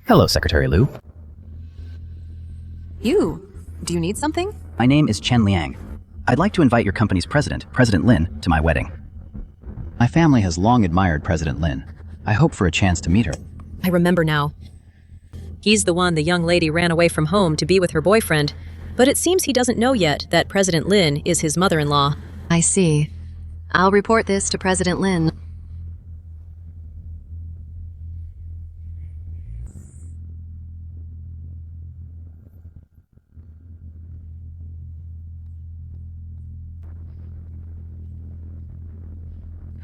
Hello, Secretary Liu. Do you need something? My name is Chen Liang. I'd like to invite your company's president, President Lin, to my wedding. My family has long admired President Lin. I hope for a chance to meet her. I remember now. He's the one the young lady ran away from home to be with her boyfriend, but it seems he doesn't know yet that President Lin is his mother-in-law. I see. I'll report this to President Lin.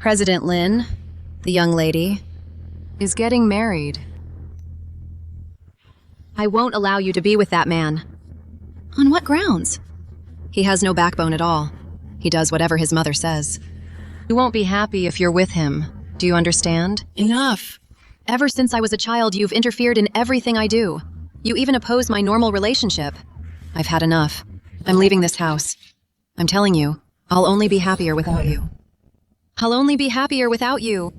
President Lin, the young lady, is getting married. I won't allow you to be with that man. On what grounds? He has no backbone at all. He does whatever his mother says. You won't be happy if you're with him. Do you understand? Enough. Ever since I was a child, you've interfered in everything I do. You even oppose my normal relationship. I've had enough. I'm leaving this house. I'm telling you, I'll only be happier without you. I'll only be happier without you.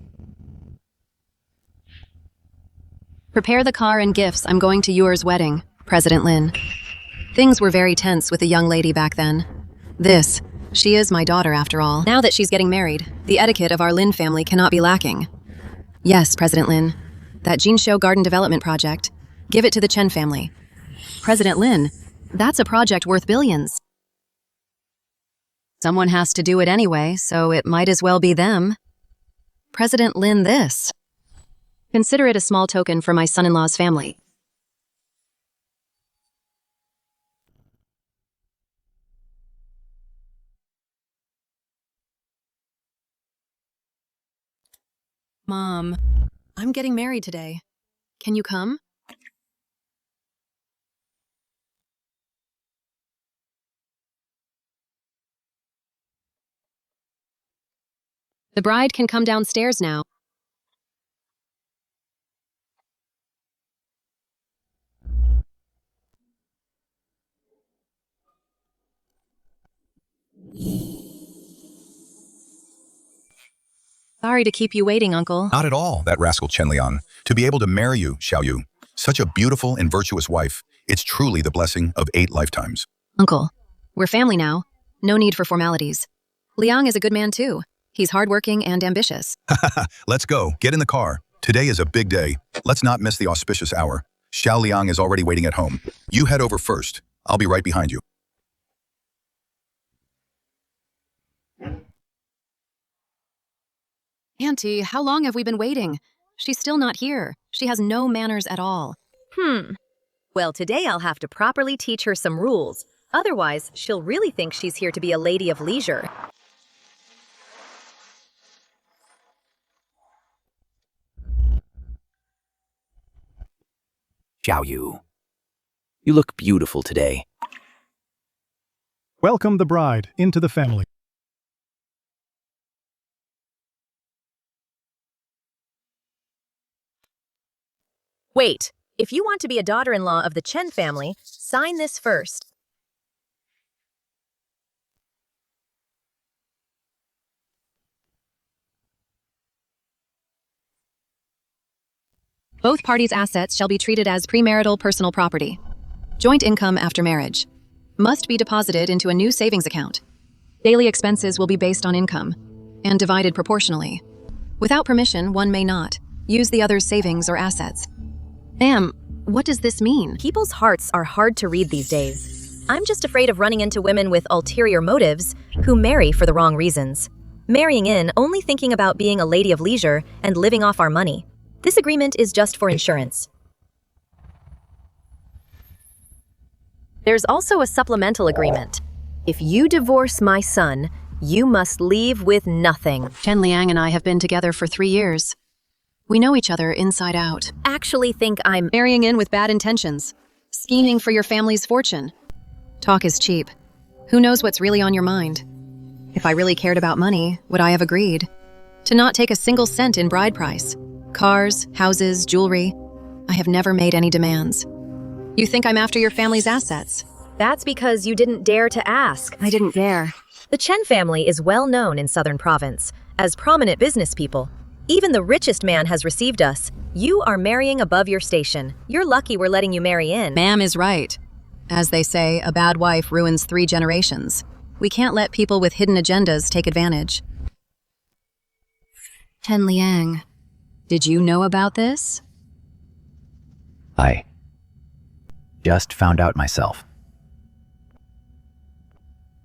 Prepare the car and gifts. I'm going to Yuer's wedding, President Lin. Things were very tense with the young lady back then. She is my daughter after all. Now that she's getting married, the etiquette of our Lin family cannot be lacking. Yes, President Lin. That Jinsho Garden Development Project, give it to the Chen family. President Lin, that's a project worth billions. Someone has to do it anyway, so it might as well be them. President Lin, this. Consider it a small token for my son-in-law's family. Mom, I'm getting married today. Can you come? The bride can come downstairs now. Sorry to keep you waiting, Uncle. Not at all, that rascal Chen Liang. To be able to marry you, Xiao Yu. Such a beautiful and virtuous wife. It's truly the blessing of 8 lifetimes. Uncle, we're family now. No need for formalities. Liang is a good man too. He's hardworking and ambitious. Let's go. Get in the car. Today is a big day. Let's not miss the auspicious hour. Xiao Liang is already waiting at home. You head over first. I'll be right behind you. Auntie, how long have we been waiting? She's still not here. She has no manners at all. Well, today I'll have to properly teach her some rules. Otherwise, she'll really think she's here to be a lady of leisure. Xiao Yu, you look beautiful today. Welcome the bride into the family. Wait, if you want to be a daughter-in-law of the Chen family, sign this first. Both parties' assets shall be treated as premarital personal property. Joint income after marriage must be deposited into a new savings account. Daily expenses will be based on income and divided proportionally. Without permission, one may not use the other's savings or assets. Ma'am, what does this mean? People's hearts are hard to read these days. I'm just afraid of running into women with ulterior motives who marry for the wrong reasons. Marrying in only thinking about being a lady of leisure and living off our money. This agreement is just for insurance. There's also a supplemental agreement. If you divorce my son, you must leave with nothing. Chen Liang and I have been together for 3 years. We know each other inside out. Actually think I'm Marrying in with bad intentions. Scheming for your family's fortune. Talk is cheap. Who knows what's really on your mind? If I really cared about money, would I have agreed to not take a single cent in bride price? Cars, houses, jewelry. I have never made any demands. You think I'm after your family's assets? That's because you didn't dare to ask. I didn't dare. The Chen family is well known in Southern Province as prominent business people. Even the richest man has received us. You are marrying above your station. You're lucky we're letting you marry in. Ma'am is right. As they say, a bad wife ruins 3 generations. We can't let people with hidden agendas take advantage. Chen Liang, did you know about this? I just found out myself.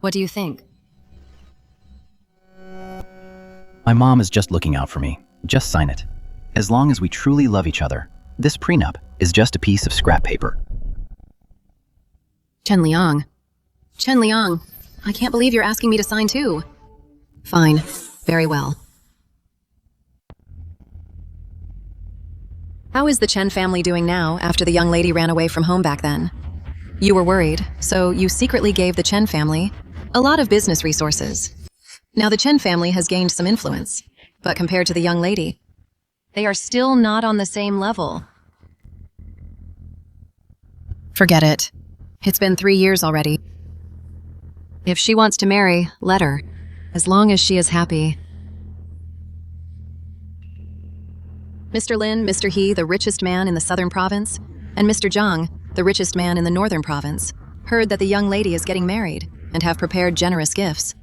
What do you think? My mom is just looking out for me. Just sign it. As long as we truly love each other, this prenup is just a piece of scrap paper. Chen Liang, I can't believe you're asking me to sign too. Fine, very well. How is the Chen family doing now after the young lady ran away from home back then? You were worried, so you secretly gave the Chen family a lot of business resources. Now the Chen family has gained some influence, but compared to the young lady, they are still not on the same level. Forget it. It's been 3 years already. If she wants to marry, let her, as long as she is happy. Mr. Lin, Mr. He, the richest man in the southern province, and Mr. Zhang, the richest man in the northern province, heard that the young lady is getting married and have prepared generous gifts.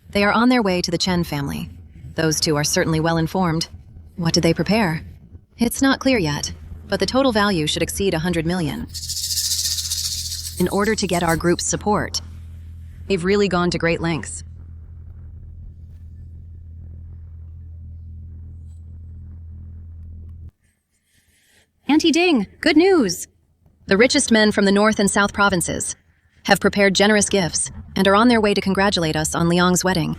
They are on their way to the Chen family. Those two are certainly well informed. What did they prepare? It's not clear yet, but the total value should exceed 100 million. In order to get our group's support, they've really gone to great lengths. Auntie Ding, good news! The richest men from the North and South provinces have prepared generous gifts and are on their way to congratulate us on Liang's wedding.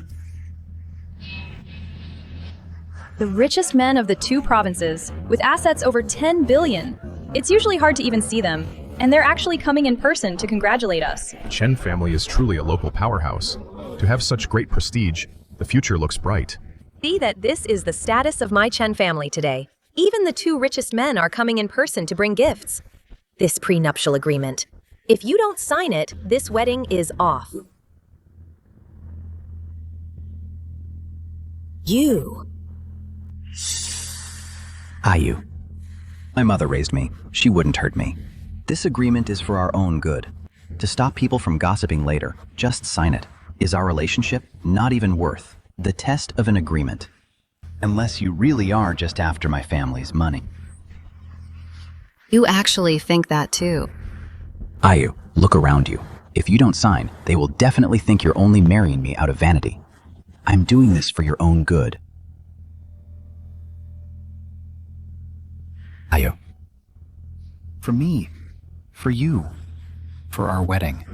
The richest men of the 2 provinces, with assets over 10 billion. It's usually hard to even see them, and they're actually coming in person to congratulate us. The Chen family is truly a local powerhouse. To have such great prestige, the future looks bright. See that this is the status of my Chen family today. Even the 2 richest men are coming in person to bring gifts. This prenuptial agreement. If you don't sign it, this wedding is off. You. Ayu. My mother raised me. She wouldn't hurt me. This agreement is for our own good. To stop people from gossiping later, just sign it. Is our relationship not even worth the test of an agreement? Unless you really are just after my family's money. You actually think that too. Ayu, look around you. If you don't sign, they will definitely think you're only marrying me out of vanity. I'm doing this for your own good. Ayu. For me. For you. For our wedding.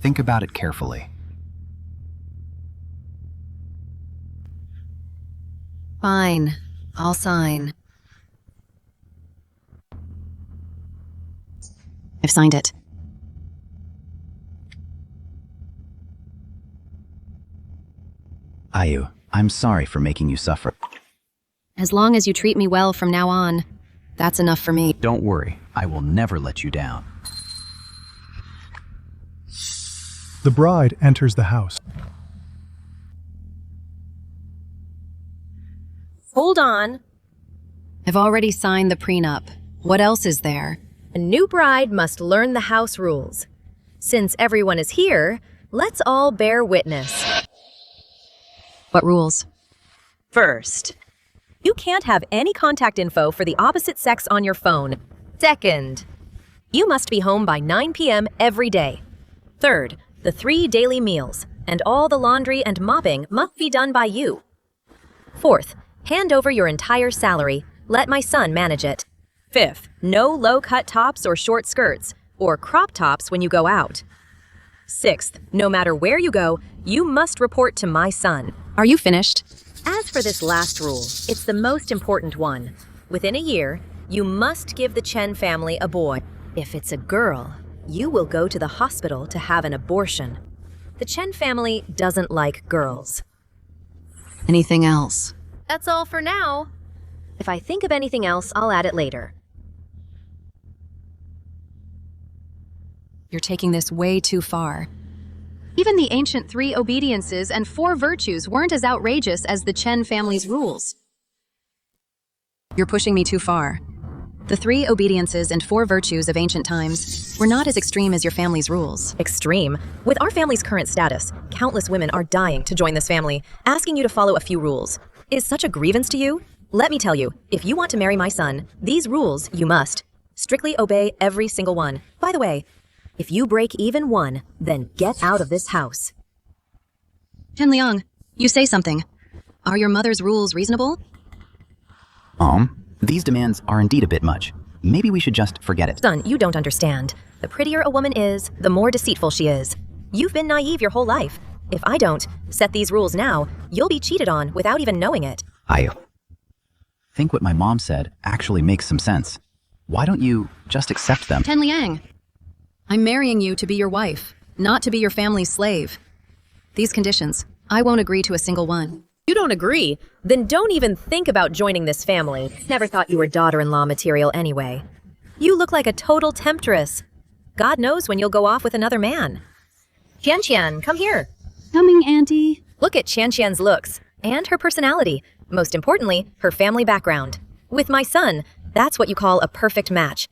Think about it carefully. Fine, I'll sign. I've signed it. Ayu, I'm sorry for making you suffer. As long as you treat me well from now on, that's enough for me. Don't worry, I will never let you down. The bride enters the house. Hold on. I've already signed the prenup. What else is there? A new bride must learn the house rules. Since everyone is here, let's all bear witness. What rules? First, you can't have any contact info for the opposite sex on your phone. Second, you must be home by 9 p.m. every day. Third, the 3 daily meals and all the laundry and mopping must be done by you. Fourth, hand over your entire salary. Let my son manage it. Fifth, no low-cut tops or short skirts, or crop tops when you go out. Sixth, no matter where you go, you must report to my son. Are you finished? As for this last rule, it's the most important one. Within a year, you must give the Chen family a boy. If it's a girl, you will go to the hospital to have an abortion. The Chen family doesn't like girls. Anything else? That's all for now. If I think of anything else, I'll add it later. You're taking this way too far. Even the ancient 3 obediences and 4 virtues weren't as outrageous as the Chen family's rules. You're pushing me too far. The 3 obediences and 4 virtues of ancient times were not as extreme as your family's rules. Extreme? With our family's current status, countless women are dying to join this family, asking you to follow a few rules. Is such a grievance to you? Let me tell you, if you want to marry my son, these rules you must. Strictly obey every single one. By the way, if you break even one, then get out of this house. Chen Liang, you say something. Are your mother's rules reasonable? These demands are indeed a bit much. Maybe we should just forget it. Son, you don't understand. The prettier a woman is, the more deceitful she is. You've been naive your whole life. If I don't set these rules now, you'll be cheated on without even knowing it. I think what my mom said actually makes some sense. Why don't you just accept them? Chen Liang, I'm marrying you to be your wife, not to be your family's slave. These conditions, I won't agree to a single one. You don't agree? Then don't even think about joining this family. Never thought you were daughter-in-law material anyway. You look like a total temptress. God knows when you'll go off with another man. Qian, come here. Coming, Auntie. Look at Qian's looks and her personality. Most importantly, her family background. With my son, that's what you call a perfect match.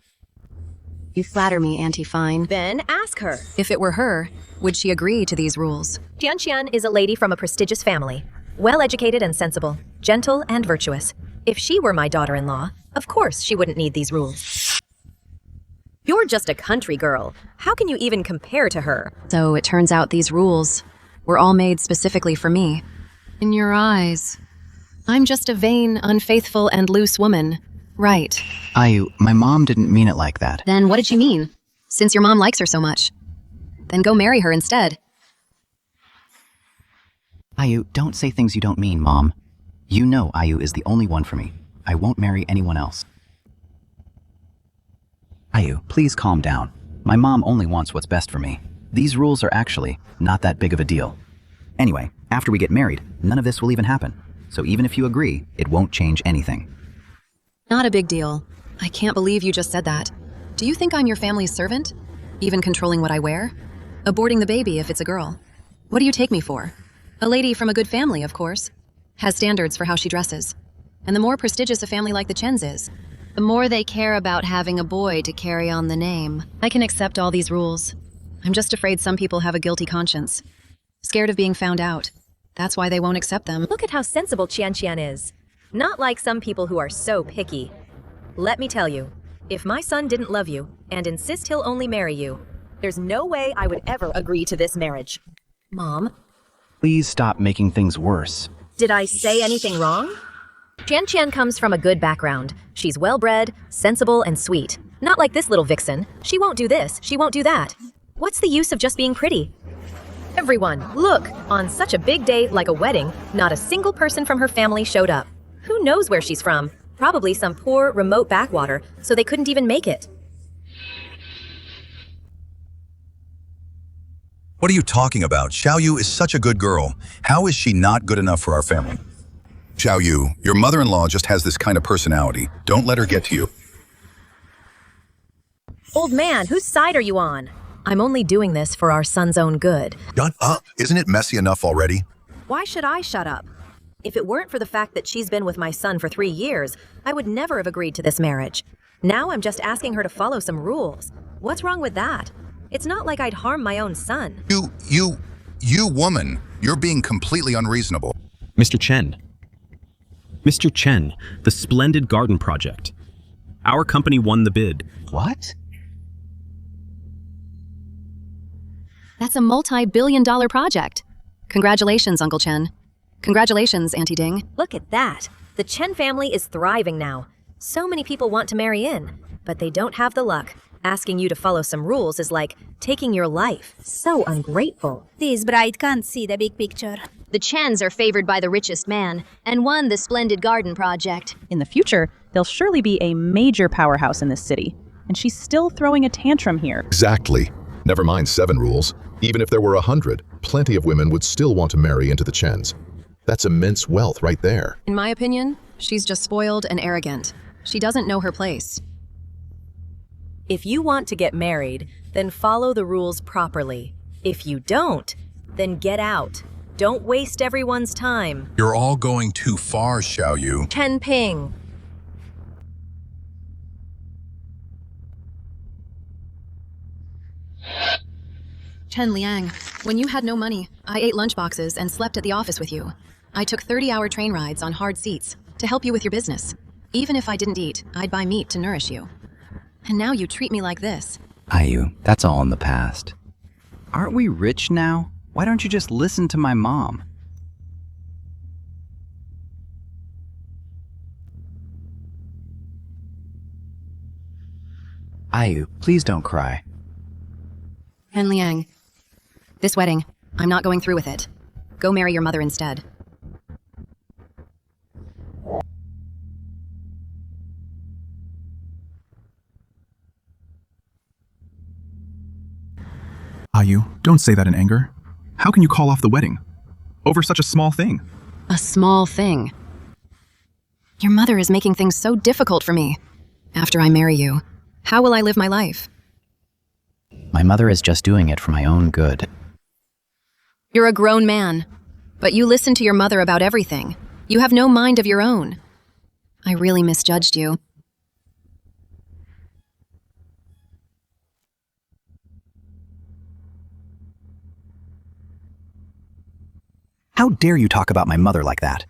You flatter me, Auntie Fine. Then ask her. If it were her, would she agree to these rules? Qian is a lady from a prestigious family. Well-educated and sensible, gentle and virtuous. If she were my daughter-in-law, of course she wouldn't need these rules. You're just a country girl. How can you even compare to her? So it turns out these rules were all made specifically for me. In your eyes, I'm just a vain, unfaithful, and loose woman. Right. My mom didn't mean it like that. Then what did she mean? Since your mom likes her so much. Then go marry her instead. Ayu, don't say things you don't mean, Mom. You know Ayu is the only one for me. I won't marry anyone else. Ayu, please calm down. My mom only wants what's best for me. These rules are actually not that big of a deal. Anyway, after we get married, none of this will even happen. So even if you agree, it won't change anything. Not a big deal. I can't believe you just said that. Do you think I'm your family's servant? Even controlling what I wear? Aborting the baby if it's a girl? What do you take me for? A lady from a good family, of course. Has standards for how she dresses. And the more prestigious a family like the Chens is, the more they care about having a boy to carry on the name. I can accept all these rules. I'm just afraid some people have a guilty conscience. Scared of being found out. That's why they won't accept them. Look at how sensible Qian is. Not like some people who are so picky. Let me tell you, if my son didn't love you and insist he'll only marry you, there's no way I would ever agree to this marriage. Mom? Please stop making things worse. Did I say anything wrong? Qian comes from a good background. She's well-bred, sensible, and sweet. Not like this little vixen. She won't do this, she won't do that. What's the use of just being pretty? Everyone, look! On such a big day like a wedding, not a single person from her family showed up. Who knows where she's from? Probably some poor, remote backwater, so they couldn't even make it. What are you talking about? Xiaoyu is such a good girl. How is she not good enough for our family? Xiaoyu, your mother-in-law just has this kind of personality. Don't let her get to you. Old man, whose side are you on? I'm only doing this for our son's own good. Shut up. Isn't it messy enough already? Why should I shut up? If it weren't for the fact that she's been with my son for 3 years, I would never have agreed to this marriage. Now I'm just asking her to follow some rules. What's wrong with that? It's not like I'd harm my own son. You woman, you're being completely unreasonable. Mr. Chen. Mr. Chen, the Splendid Garden Project. Our company won the bid. What? That's a multi-billion-dollar project. Congratulations, Uncle Chen. Congratulations, Auntie Ding. Look at that. The Chen family is thriving now. So many people want to marry in, but they don't have the luck. Asking you to follow some rules is like taking your life. So ungrateful. This bride can't see the big picture. The Chens are favored by the richest man and won the Splendid Garden Project. In the future, there'll surely be a major powerhouse in this city. And she's still throwing a tantrum here. Exactly. Never mind 7 rules. Even if there were 100, plenty of women would still want to marry into the Chens. That's immense wealth right there. In my opinion, she's just spoiled and arrogant. She doesn't know her place. If you want to get married, then follow the rules properly. If you don't, then get out. Don't waste everyone's time. You're all going too far, Xiaoyu. Chen Ping. Chen Liang, when you had no money, I ate lunchboxes and slept at the office with you. I took 30-hour train rides on hard seats to help you with your business. Even if I didn't eat, I'd buy meat to nourish you. And now you treat me like this. Ayu, that's all in the past. Aren't we rich now? Why don't you just listen to my mom? Ayu, please don't cry. Chen Liang, this wedding, I'm not going through with it. Go marry your mother instead. Ayu, don't say that in anger. How can you call off the wedding? Over such a small thing. A small thing. Your mother is making things so difficult for me. After I marry you, how will I live my life? My mother is just doing it for my own good. You're a grown man, but you listen to your mother about everything. You have no mind of your own. I really misjudged you. How dare you talk about my mother like that?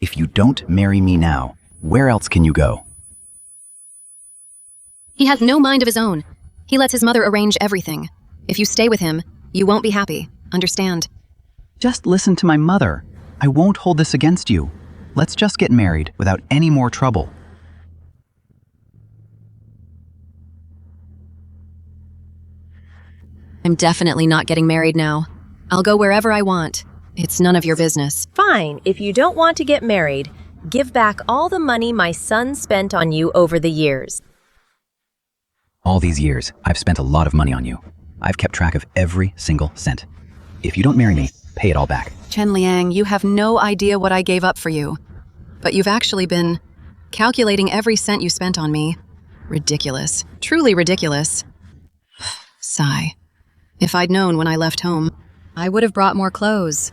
If you don't marry me now, where else can you go? He has no mind of his own. He lets his mother arrange everything. If you stay with him, you won't be happy. Understand? Just listen to my mother. I won't hold this against you. Let's just get married without any more trouble. I'm definitely not getting married now. I'll go wherever I want. It's none of your business. Fine, if you don't want to get married, give back all the money my son spent on you over the years. All these years, I've spent a lot of money on you. I've kept track of every single cent. If you don't marry me, pay it all back. Chen Liang, you have no idea what I gave up for you. But you've actually been calculating every cent you spent on me. Ridiculous. Truly ridiculous. Sigh. If I'd known when I left home, I would have brought more clothes.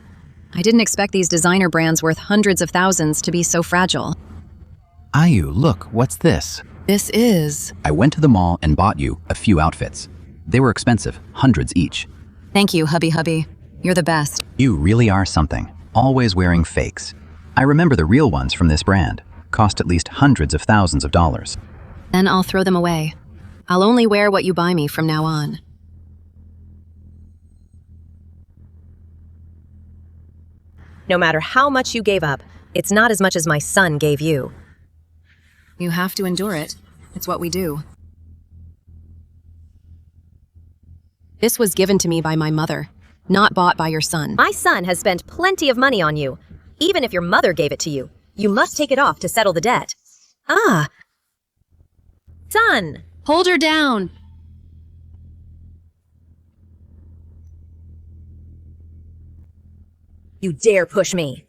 I didn't expect these designer brands worth hundreds of thousands to be so fragile. Ayu, look, what's this? This is... I went to the mall and bought you a few outfits. They were expensive, hundreds each. Thank you, hubby. You're the best. You really are something, always wearing fakes. I remember the real ones from this brand. Cost at least hundreds of thousands of dollars. Then I'll throw them away. I'll only wear what you buy me from now on. No matter how much you gave up, it's not as much as my son gave you. You have to endure it. It's what we do. This was given to me by my mother, not bought by your son. My son has spent plenty of money on you. Even if your mother gave it to you, you must take it off to settle the debt. Ah! Son! Hold her down! You dare push me!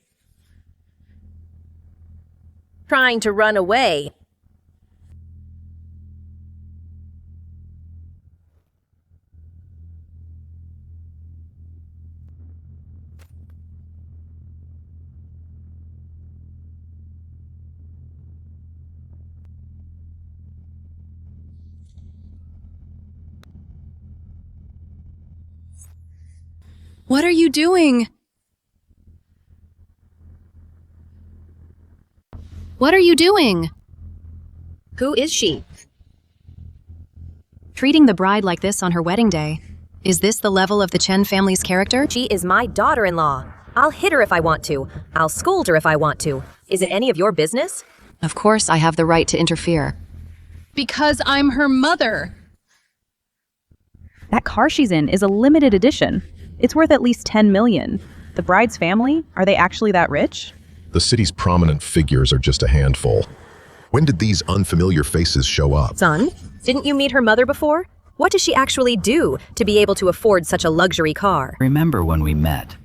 Trying to run away. What are you doing? What are you doing? Who is she? Treating the bride like this on her wedding day. Is this the level of the Chen family's character? She is my daughter-in-law. I'll hit her if I want to. I'll scold her if I want to. Is it any of your business? Of course I have the right to interfere. Because I'm her mother. That car she's in is a limited edition. It's worth at least 10 million. The bride's family, are they actually that rich? The city's prominent figures are just a handful. When did these unfamiliar faces show up? Son, didn't you meet her mother before? What does she actually do to be able to afford such a luxury car? Remember when we met?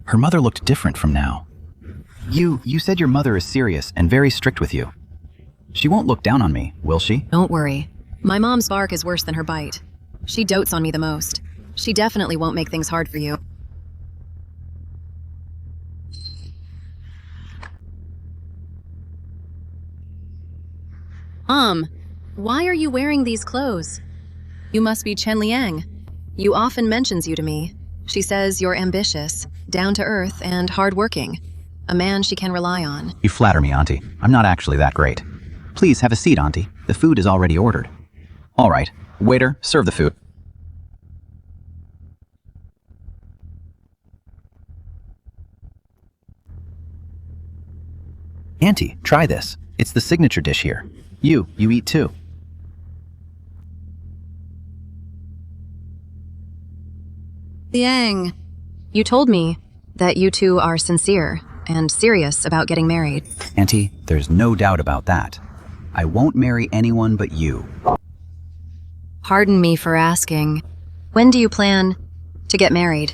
Her mother looked different from now. You said your mother is serious and very strict with you. She won't look down on me, will she? Don't worry. My mom's bark is worse than her bite. She dotes on me the most. She definitely won't make things hard for you. Why are you wearing these clothes? You must be Chen Liang. You often mentions you to me. She says you're ambitious, down to earth, and hardworking. A man she can rely on. You flatter me, Auntie. I'm not actually that great. Please have a seat, Auntie. The food is already ordered. All right. Waiter, serve the food. Auntie, try this. It's the signature dish here. You eat too. Liang, you told me that you two are sincere and serious about getting married. Auntie, there's no doubt about that. I won't marry anyone but you. Pardon me for asking. When do you plan to get married?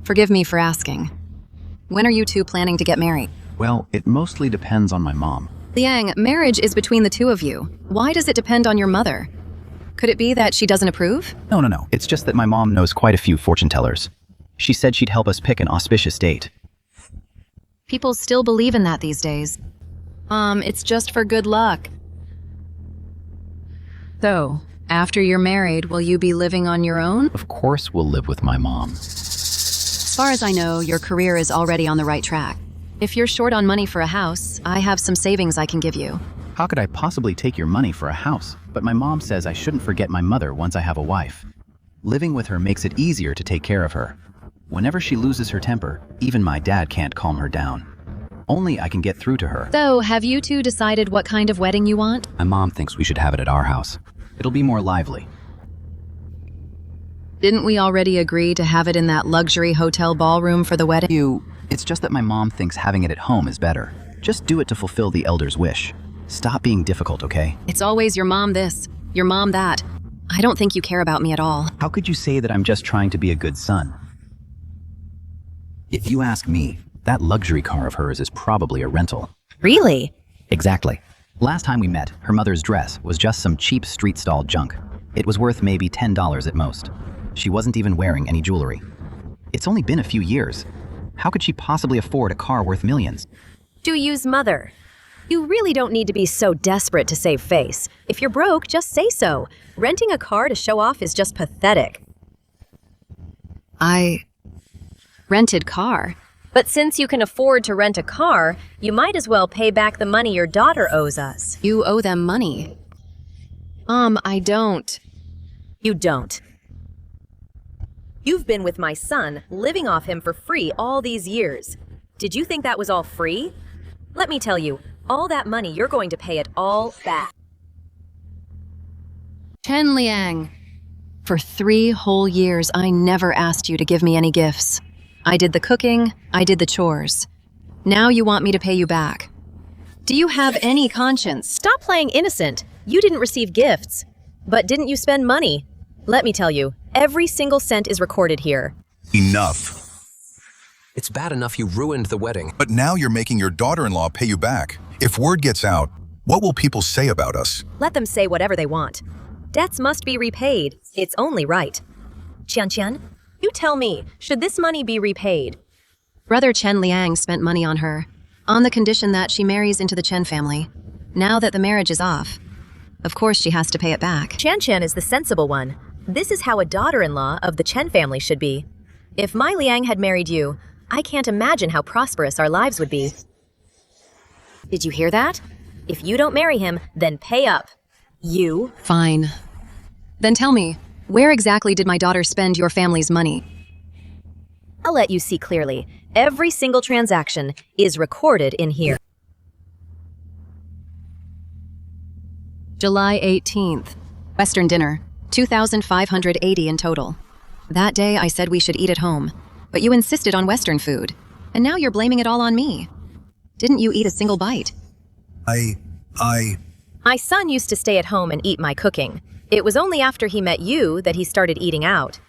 Forgive me for asking. When are you two planning to get married? Well, it mostly depends on my mom. Liang, marriage is between the two of you. Why does it depend on your mother? Could it be that she doesn't approve? No. It's just that my mom knows quite a few fortune tellers. She said she'd help us pick an auspicious date. People still believe in that these days. It's just for good luck. So, after you're married, will you be living on your own? Of course we'll live with my mom. As far as I know, your career is already on the right track. If you're short on money for a house, I have some savings I can give you. How could I possibly take your money for a house? But my mom says I shouldn't forget my mother once I have a wife. Living with her makes it easier to take care of her. Whenever she loses her temper, even my dad can't calm her down. Only I can get through to her. So, have you two decided what kind of wedding you want? My mom thinks we should have it at our house. It'll be more lively. Didn't we already agree to have it in that luxury hotel ballroom for the wedding? It's just that my mom thinks having it at home is better. Just do it to fulfill the elder's wish. Stop being difficult, okay? It's always your mom this, your mom that. I don't think you care about me at all. How could you say that I'm just trying to be a good son? If you ask me, that luxury car of hers is probably a rental. Really? Exactly. Last time we met, her mother's dress was just some cheap street stall junk. It was worth maybe $10 at most. She wasn't even wearing any jewelry. It's only been a few years. How could she possibly afford a car worth millions? Do use mother. You really don't need to be so desperate to save face. If you're broke, just say so. Renting a car to show off is just pathetic. I rented car. But since you can afford to rent a car, you might as well pay back the money your daughter owes us. You owe them money. I don't. You don't. You've been with my son, living off him for free all these years. Did you think that was all free? Let me tell you, all that money, you're going to pay it all back. Chen Liang, for 3 whole years, I never asked you to give me any gifts. I did the cooking, I did the chores. Now you want me to pay you back. Do you have any conscience? Stop playing innocent. You didn't receive gifts. But didn't you spend money? Let me tell you, every single cent is recorded here. Enough. It's bad enough you ruined the wedding. But now you're making your daughter-in-law pay you back. If word gets out, what will people say about us? Let them say whatever they want. Debts must be repaid. It's only right. Qian, you tell me, should this money be repaid? Brother Chen Liang spent money on her, on the condition that she marries into the Chen family. Now that the marriage is off, of course she has to pay it back. Qian is the sensible one. This is how a daughter-in-law of the Chen family should be. If my Liang had married you, I can't imagine how prosperous our lives would be. Did you hear that? If you don't marry him, then pay up. You? Fine. Then tell me, where exactly did my daughter spend your family's money? I'll let you see clearly. Every single transaction is recorded in here. July 18th. Western dinner. 2,580 in total. That day I said we should eat at home, but you insisted on Western food, and now you're blaming it all on me. Didn't you eat a single bite? My son used to stay at home and eat my cooking. It was only after he met you that he started eating out.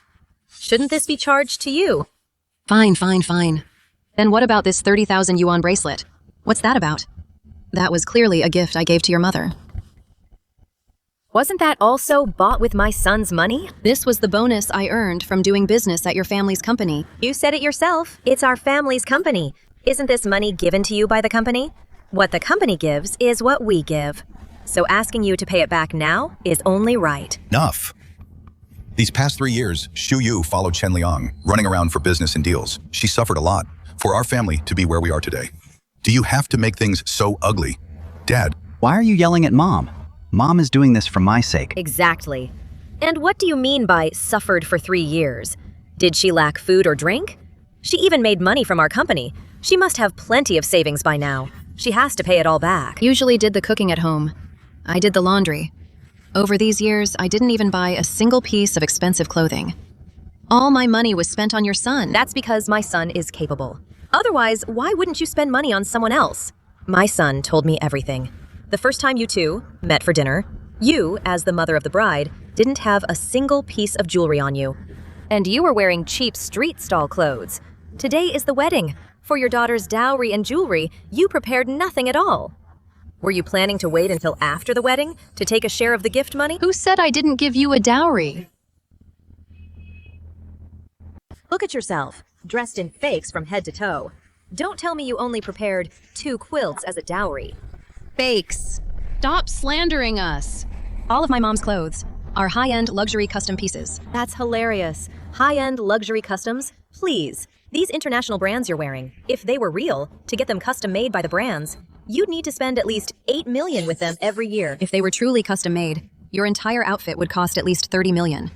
Shouldn't this be charged to you? Fine. Then what about this 30,000 yuan bracelet? What's that about? That was clearly a gift I gave to your mother. Wasn't that also bought with my son's money? This was the bonus I earned from doing business at your family's company. You said it yourself. It's our family's company. Isn't this money given to you by the company? What the company gives is what we give. So asking you to pay it back now is only right. Enough. These past 3 years, Xu Yu followed Chen Liang, running around for business and deals. She suffered a lot for our family to be where we are today. Do you have to make things so ugly? Dad. Why are you yelling at Mom? Mom is doing this for my sake. Exactly. And what do you mean by suffered for 3 years? Did she lack food or drink? She even made money from our company. She must have plenty of savings by now. She has to pay it all back. Usually did the cooking at home. I did the laundry. Over these years, I didn't even buy a single piece of expensive clothing. All my money was spent on your son. That's because my son is capable. Otherwise, why wouldn't you spend money on someone else? My son told me everything. The first time you two met for dinner, you, as the mother of the bride, didn't have a single piece of jewelry on you. And you were wearing cheap street stall clothes. Today is the wedding. For your daughter's dowry and jewelry, you prepared nothing at all. Were you planning to wait until after the wedding to take a share of the gift money? Who said I didn't give you a dowry? Look at yourself, dressed in fakes from head to toe. Don't tell me you only prepared 2 quilts as a dowry. Fakes. Stop slandering us. All of my mom's clothes are high-end luxury custom pieces. That's hilarious. High-end luxury customs? Please. These international brands you're wearing, if they were real, to get them custom made by the brands, you'd need to spend at least $8 million with them every year. If they were truly custom made, your entire outfit would cost at least $30 million.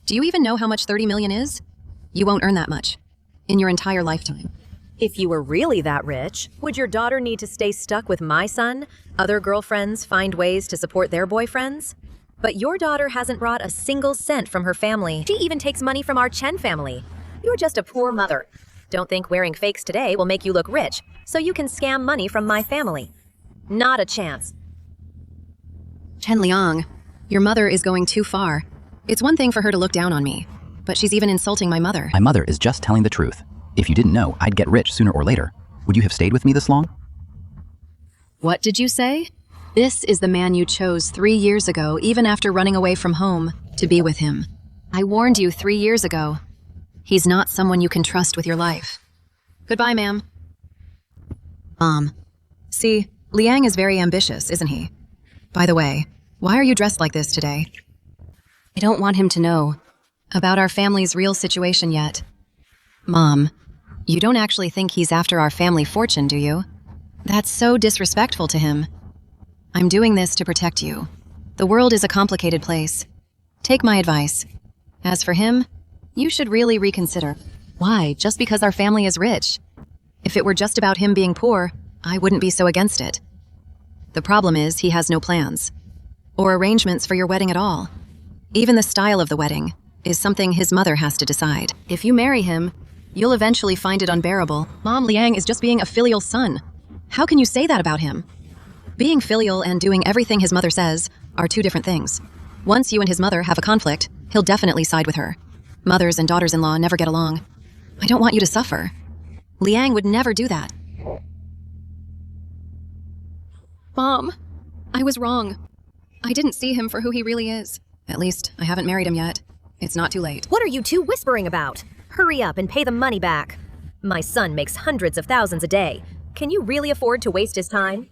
Do you even know how much $30 million is? You won't earn that much in your entire lifetime. If you were really that rich, would your daughter need to stay stuck with my son? Other girlfriends find ways to support their boyfriends? But your daughter hasn't brought a single cent from her family. She even takes money from our Chen family. You're just a poor mother. Don't think wearing fakes today will make you look rich, so you can scam money from my family. Not a chance. Chen Liang, your mother is going too far. It's one thing for her to look down on me, but she's even insulting my mother. My mother is just telling the truth. If you didn't know I'd get rich sooner or later, would you have stayed with me this long? What did you say? This is the man you chose 3 years ago, even after running away from home, to be with him. I warned you 3 years ago. He's not someone you can trust with your life. Goodbye, ma'am. Mom. See, Liang is very ambitious, isn't he? By the way, why are you dressed like this today? I don't want him to know about our family's real situation yet. Mom, you don't actually think he's after our family fortune, do you? That's so disrespectful to him. I'm doing this to protect you. The world is a complicated place. Take my advice. As for him, you should really reconsider. Why, just because our family is rich? If it were just about him being poor, I wouldn't be so against it. The problem is he has no plans or arrangements for your wedding at all. Even the style of the wedding is something his mother has to decide. If you marry him, you'll eventually find it unbearable. Mom, Liang is just being a filial son. How can you say that about him? Being filial and doing everything his mother says are 2 different things. Once you and his mother have a conflict, he'll definitely side with her. Mothers and daughters-in-law never get along. I don't want you to suffer. Liang would never do that. Mom, I was wrong. I didn't see him for who he really is. At least, I haven't married him yet. It's not too late. What are you two whispering about? Hurry up and pay the money back. My son makes hundreds of thousands a day. Can you really afford to waste his time?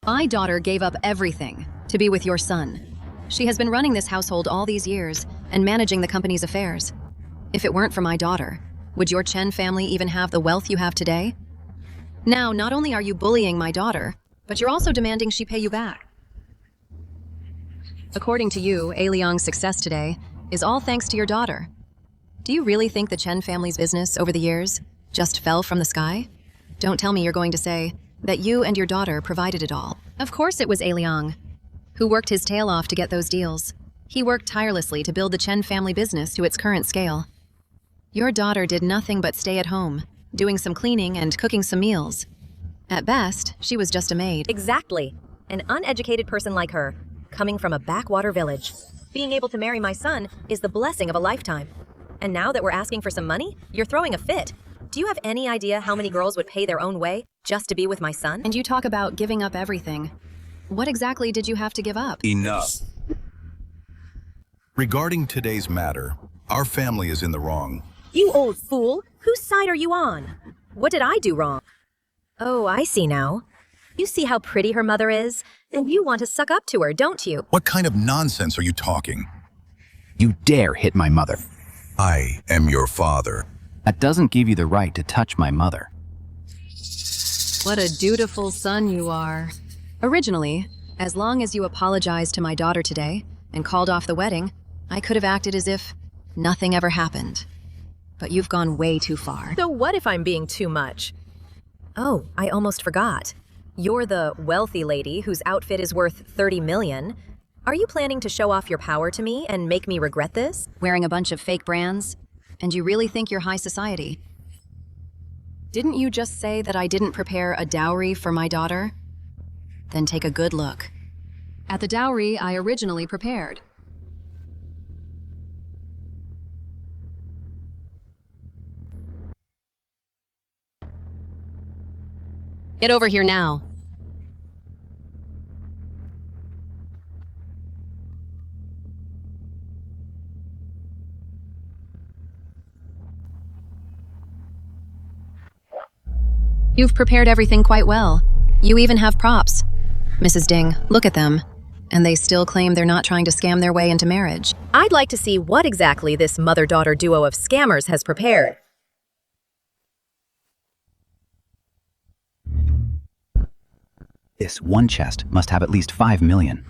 My daughter gave up everything to be with your son. She has been running this household all these years and managing the company's affairs. If it weren't for my daughter, would your Chen family even have the wealth you have today? Now, not only are you bullying my daughter, but you're also demanding she pay you back. According to you, A Liang's success today is all thanks to your daughter. Do you really think the Chen family's business over the years just fell from the sky? Don't tell me you're going to say that you and your daughter provided it all. Of course it was A Liang who worked his tail off to get those deals. He worked tirelessly to build the Chen family business to its current scale. Your daughter did nothing but stay at home, doing some cleaning and cooking some meals. At best, she was just a maid. Exactly. An uneducated person like her, coming from a backwater village. Being able to marry my son is the blessing of a lifetime. And now that we're asking for some money, you're throwing a fit. Do you have any idea how many girls would pay their own way just to be with my son? And you talk about giving up everything. What exactly did you have to give up? Enough. Regarding today's matter, our family is in the wrong. You old fool! Whose side are you on? What did I do wrong? Oh, I see now. You see how pretty her mother is, and you want to suck up to her, don't you? What kind of nonsense are you talking? You dare hit my mother. I am your father. That doesn't give you the right to touch my mother. What a dutiful son you are. Originally, as long as you apologized to my daughter today and called off the wedding, I could have acted as if nothing ever happened. But you've gone way too far. So what if I'm being too much? Oh, I almost forgot. You're the wealthy lady whose outfit is worth 30 million. Are you planning to show off your power to me and make me regret this? Wearing a bunch of fake brands? And you really think you're high society? Didn't you just say that I didn't prepare a dowry for my daughter? Then take a good look at the dowry I originally prepared. Get over here now. You've prepared everything quite well. You even have props. Mrs. Ding, look at them. And they still claim they're not trying to scam their way into marriage. I'd like to see what exactly this mother-daughter duo of scammers has prepared. This one chest must have at least 5 million.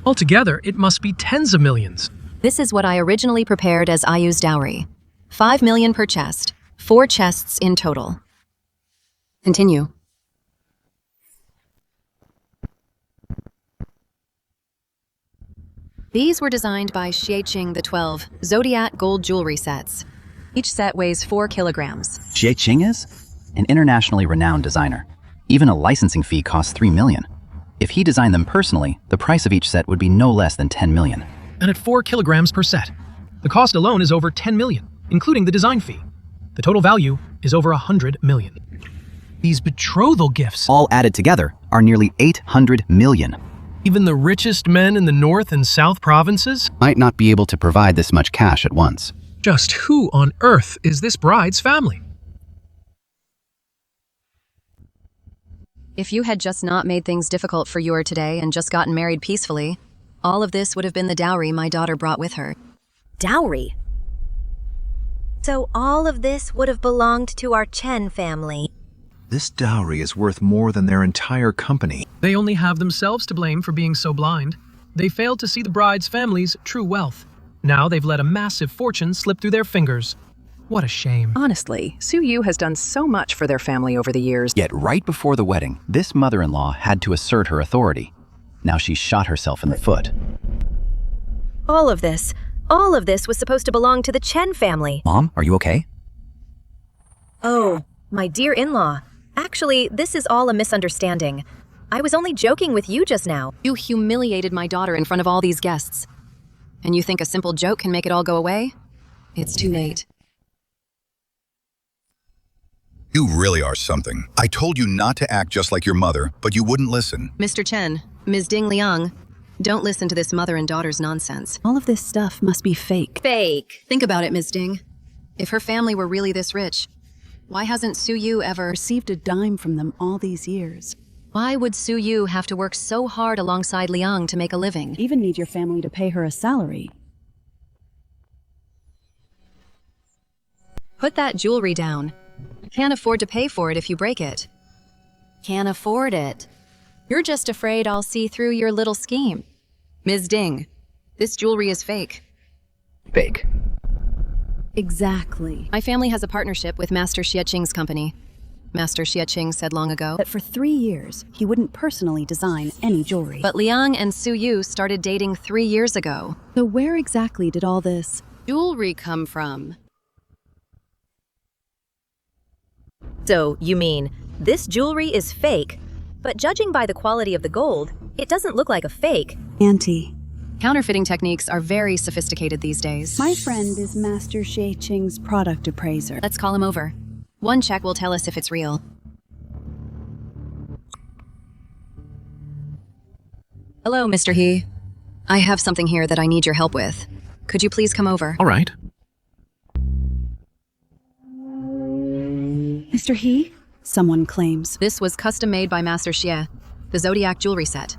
Altogether, it must be tens of millions. This is what I originally prepared as Ayu's dowry. 5 million per chest. 4 chests in total. Continue. These were designed by Xie the 12 Zodiac gold jewelry sets. Each set weighs 4 kilograms. Xie is? An internationally renowned designer. Even a licensing fee costs 3 million. If he designed them personally, the price of each set would be no less than 10 million. And at 4 kilograms per set. The cost alone is over 10 million, including the design fee. The total value is over 100 million. These betrothal gifts, all added together, are nearly 800 million. Even the richest men in the North and South provinces might not be able to provide this much cash at once. Just who on earth is this bride's family? If you had just not made things difficult for you today and just gotten married peacefully, all of this would have been the dowry my daughter brought with her. Dowry? So all of this would have belonged to our Chen family. This dowry is worth more than their entire company. They only have themselves to blame for being so blind. They failed to see the bride's family's true wealth. Now they've let a massive fortune slip through their fingers. What a shame. Honestly, Su Yu has done so much for their family over the years. Yet right before the wedding, this mother-in-law had to assert her authority. Now she's shot herself in the foot. All of this was supposed to belong to the Chen family. Mom, are you okay? Oh, my dear in-law. Actually, this is all a misunderstanding. I was only joking with you just now. You humiliated my daughter in front of all these guests. And you think a simple joke can make it all go away? It's too late. You really are something. I told you not to act just like your mother, but you wouldn't listen. Mr. Chen, Ms. Ding Liang, don't listen to this mother and daughter's nonsense. All of this stuff must be fake. Fake. Think about it, Ms. Ding. If her family were really this rich, why hasn't Su Yu ever received a dime from them all these years? Why would Su Yu have to work so hard alongside Liang to make a living? Even need your family to pay her a salary. Put that jewelry down. Can't afford to pay for it if you break it. Can't afford it. You're just afraid I'll see through your little scheme. Ms. Ding, this jewelry is fake. Fake. Exactly. My family has a partnership with Master Xie company. Master Xie said long ago that for 3 years, he wouldn't personally design any jewelry. But Liang and Su Yu started dating 3 years ago. So where exactly did all this jewelry come from? So, you mean, this jewelry is fake, but judging by the quality of the gold, it doesn't look like a fake. Auntie. Counterfeiting techniques are very sophisticated these days. My friend is Master Xie Qing's product appraiser. Let's call him over. One check will tell us if it's real. Hello, Mr. He. I have something here that I need your help with. Could you please come over? All right. Mr. He, someone claims. This was custom made by Master Xie, the Zodiac jewelry set.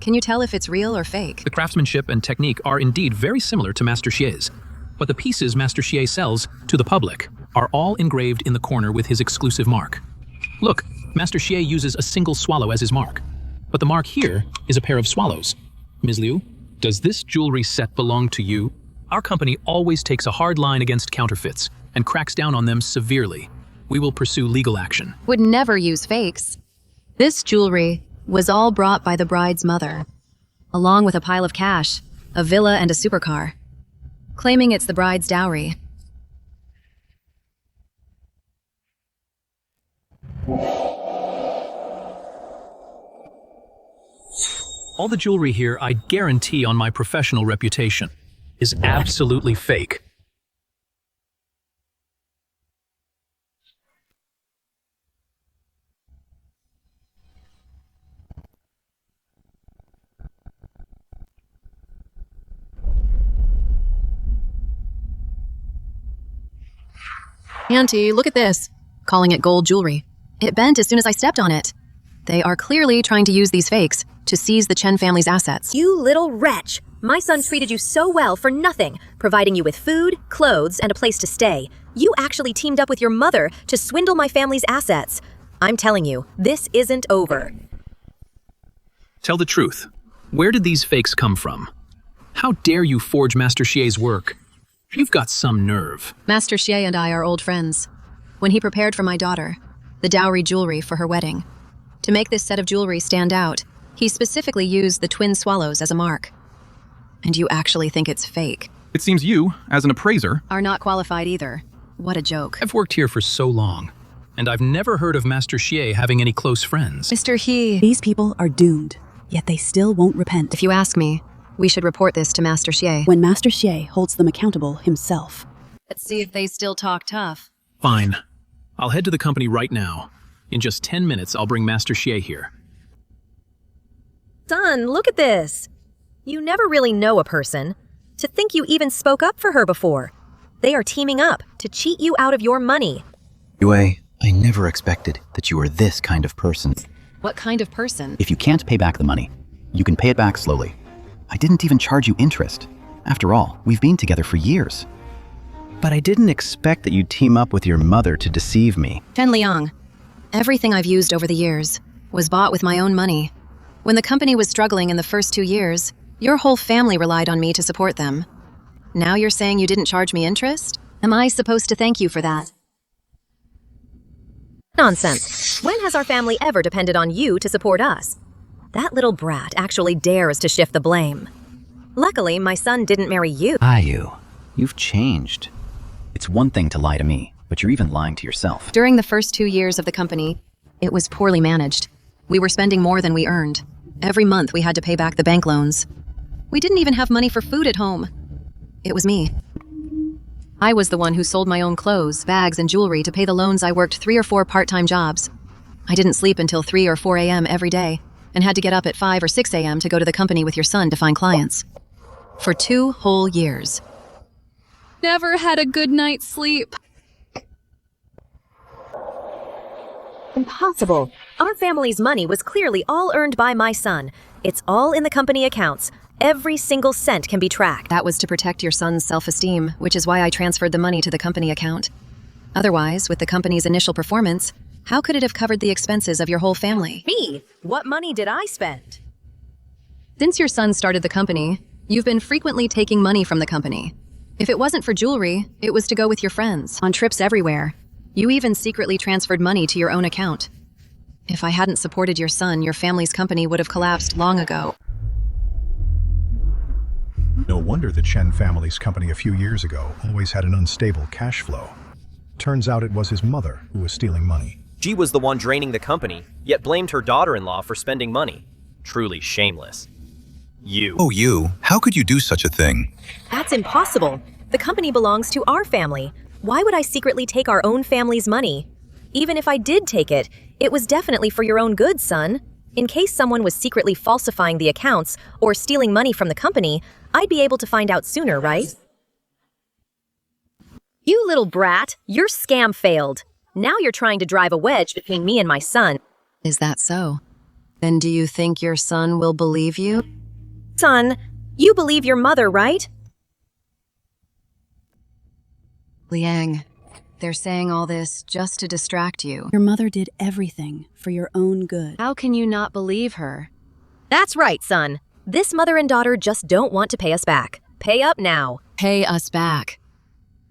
Can you tell if it's real or fake? The craftsmanship and technique are indeed very similar to Master Xie's, but the pieces Master Xie sells to the public are all engraved in the corner with his exclusive mark. Look, Master Xie uses a single swallow as his mark, but the mark here is a pair of swallows. Ms. Liu, does this jewelry set belong to you? Our company always takes a hard line against counterfeits and cracks down on them severely. We will pursue legal action. Would never use fakes. This jewelry was all brought by the bride's mother, along with a pile of cash, a villa, and a supercar, claiming it's the bride's dowry. All the jewelry here, I guarantee on my professional reputation, is absolutely fake. Auntie, look at this. Calling it gold jewelry. It bent as soon as I stepped on it. They are clearly trying to use these fakes to seize the Chen family's assets. You little wretch! My son treated you so well for nothing, providing you with food, clothes, and a place to stay. You actually teamed up with your mother to swindle my family's assets. I'm telling you, this isn't over. Tell the truth. Where did these fakes come from? How dare you forge Master Xie's work? You've got some nerve. Master Xie and I are old friends. When he prepared for my daughter, the dowry jewelry for her wedding, to make this set of jewelry stand out, he specifically used the twin swallows as a mark. And you actually think it's fake? It seems you, as an appraiser, are not qualified either. What a joke. I've worked here for so long, and I've never heard of Master Xie having any close friends. Mr. He... These people are doomed, yet they still won't repent. If you ask me, we should report this to Master Xie. When Master Xie holds them accountable himself. Let's see if they still talk tough. Fine. I'll head to the company right now. In just 10 minutes, I'll bring Master Xie here. Son, look at this. You never really know a person. To think you even spoke up for her before. They are teaming up to cheat you out of your money. Yue, I never expected that you were this kind of person. What kind of person? If you can't pay back the money, you can pay it back slowly. I didn't even charge you interest. After all, we've been together for years. But I didn't expect that you'd team up with your mother to deceive me. Chen Liang, everything I've used over the years was bought with my own money. When the company was struggling in the first 2 years, your whole family relied on me to support them. Now you're saying you didn't charge me interest? Am I supposed to thank you for that? Nonsense. When has our family ever depended on you to support us? That little brat actually dares to shift the blame. Luckily, my son didn't marry you. Ayu, you've changed. It's one thing to lie to me, but you're even lying to yourself. During the first 2 years of the company, it was poorly managed. We were spending more than we earned. Every month we had to pay back the bank loans. We didn't even have money for food at home. It was me. I was the one who sold my own clothes, bags, and jewelry to pay the loans. I worked 3 or 4 part-time jobs. I didn't sleep until 3 or 4 a.m. every day, and had to get up at 5 or 6 a.m. to go to the company with your son to find clients. For 2 whole years. Never had a good night's sleep. Impossible. Our family's money was clearly all earned by my son. It's all in the company accounts. Every single cent can be tracked. That was to protect your son's self-esteem, which is why I transferred the money to the company account. Otherwise, with the company's initial performance, how could it have covered the expenses of your whole family? Me? What money did I spend? Since your son started the company, you've been frequently taking money from the company. If it wasn't for jewelry, it was to go with your friends, on trips everywhere. You even secretly transferred money to your own account. If I hadn't supported your son, your family's company would have collapsed long ago. No wonder the Chen family's company a few years ago always had an unstable cash flow. Turns out it was his mother who was stealing money. She was the one draining the company, yet blamed her daughter-in-law for spending money. Truly shameless. You. Oh, you. How could you do such a thing? That's impossible. The company belongs to our family. Why would I secretly take our own family's money? Even if I did take it, it was definitely for your own good, son. In case someone was secretly falsifying the accounts or stealing money from the company, I'd be able to find out sooner, right? You little brat, your scam failed. Now you're trying to drive a wedge between me and my son. Is that so? Then do you think your son will believe you? Son, you believe your mother, right? Liang, they're saying all this just to distract you. Your mother did everything for your own good. How can you not believe her? That's right, son. This mother and daughter just don't want to pay us back. Pay up now. Pay us back.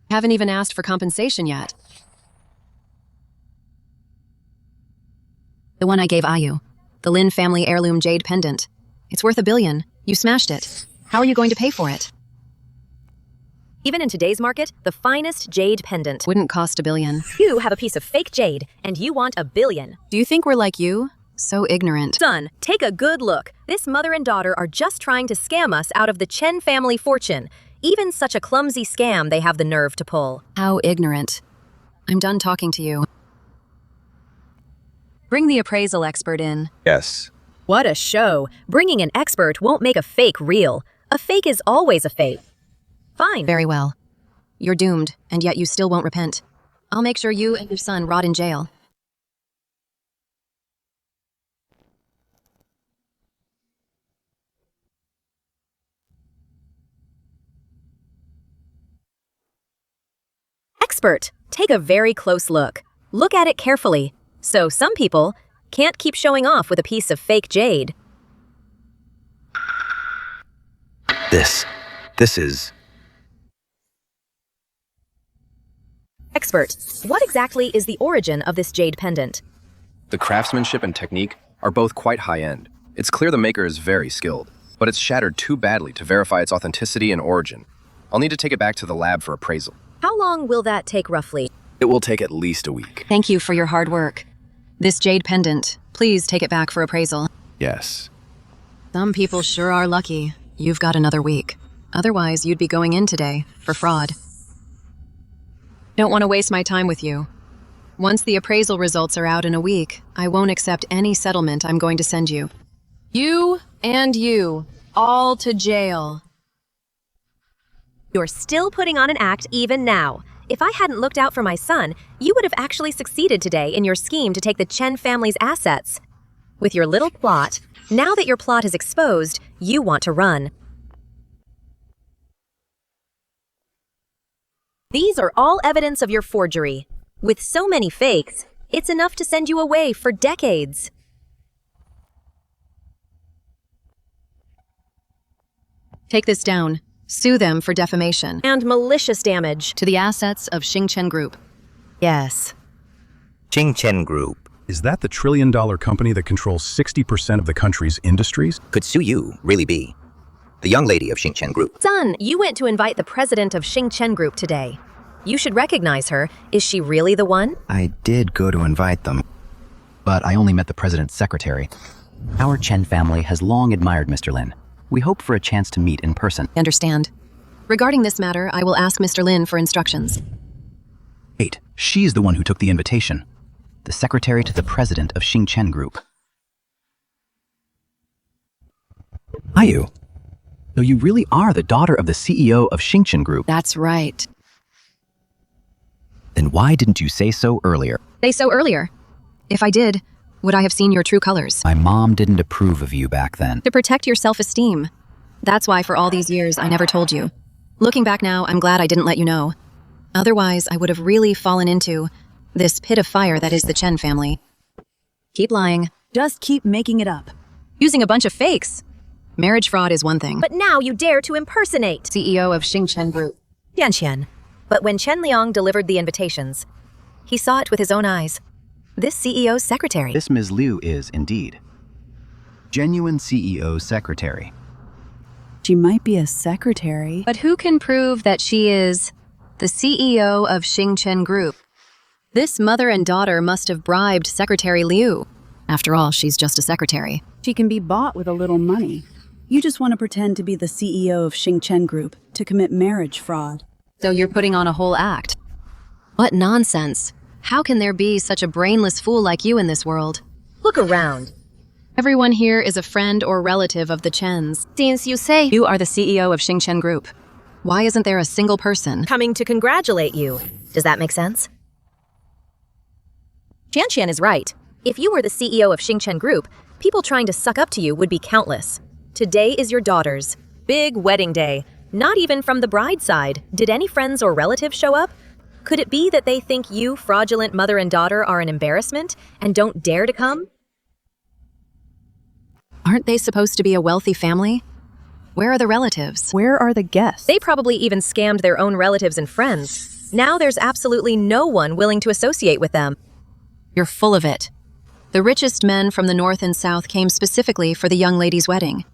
Haven't even asked for compensation yet. The one I gave Ayu. The Lin family heirloom jade pendant. It's worth $1 billion. You smashed it. How are you going to pay for it? Even in today's market, the finest jade pendant wouldn't cost $1 billion. You have a piece of fake jade, and you want $1 billion. Do you think we're like you? So ignorant. Son, take a good look. This mother and daughter are just trying to scam us out of the Chen family fortune. Even such a clumsy scam they have the nerve to pull. How ignorant. I'm done talking to you. Bring the appraisal expert in. Yes. What a show. Bringing an expert won't make a fake real. A fake is always a fake. Fine. Very well. You're doomed, and yet you still won't repent. I'll make sure you and your son rot in jail. Expert, take a very close look. Look at it carefully. So some people can't keep showing off with a piece of fake jade. This is... Expert, what exactly is the origin of this jade pendant? The craftsmanship and technique are both quite high-end. It's clear the maker is very skilled, but it's shattered too badly to verify its authenticity and origin. I'll need to take it back to the lab for appraisal. How long will that take roughly? It will take at least a week. Thank you for your hard work. This jade pendant, please take it back for appraisal. Yes. Some people sure are lucky. You've got another week. Otherwise, you'd be going in today for fraud. Don't want to waste my time with you. Once the appraisal results are out in a week, I won't accept any settlement I'm going to send you. You and you, all to jail. You're still putting on an act even now. If I hadn't looked out for my son, you would have actually succeeded today in your scheme to take the Chen family's assets. With your little plot, now that your plot is exposed, you want to run. These are all evidence of your forgery. With so many fakes, it's enough to send you away for decades. Take this down. Sue them for defamation. And malicious damage. To the assets of Xingchen Group. Yes. Xingchen Group. Is that the trillion-dollar company that controls 60% of the country's industries? Could Sue Yu really be the young lady of Xingchen Group? Son, you went to invite the president of Xingchen Group today. You should recognize her. Is she really the one? I did go to invite them, but I only met the president's secretary. Our Chen family has long admired Mr. Lin. We hope for a chance to meet in person. Understand. Regarding this matter, I will ask Mr. Lin for instructions. Wait, she's the one who took the invitation. The secretary to the president of Xingchen Group. Ayu, so you really are the daughter of the CEO of Xingchen Group. That's right. Then why didn't you say so earlier? Say so earlier. If I did, would I have seen your true colors? My mom didn't approve of you back then. To protect your self-esteem. That's why for all these years I never told you. Looking back now, I'm glad I didn't let you know. Otherwise, I would have really fallen into this pit of fire that is the Chen family. Keep lying. Just keep making it up. Using a bunch of fakes. Marriage fraud is one thing. But now you dare to impersonate CEO of Xingchen Group. Tianqian. But when Chen Liang delivered the invitations, he saw it with his own eyes. This CEO's secretary. This Ms. Liu is, indeed, genuine CEO secretary. She might be a secretary. But who can prove that she is the CEO of Xingchen Group? This mother and daughter must have bribed Secretary Liu. After all, she's just a secretary. She can be bought with a little money. You just want to pretend to be the CEO of Xingchen Group to commit marriage fraud. So you're putting on a whole act. What nonsense. How can there be such a brainless fool like you in this world? Look around. Everyone here is a friend or relative of the Chens. Since you say you are the CEO of Xingchen Group, why isn't there a single person coming to congratulate you? Does that make sense? Qian is right. If you were the CEO of Xingchen Group, people trying to suck up to you would be countless. Today is your daughter's big wedding day. Not even from the bride's side. Did any friends or relatives show up? Could it be that they think you, fraudulent mother and daughter, are an embarrassment and don't dare to come? Aren't they supposed to be a wealthy family? Where are the relatives? Where are the guests? They probably even scammed their own relatives and friends. Now there's absolutely no one willing to associate with them. You're full of it. The richest men from the north and south came specifically for the young lady's wedding.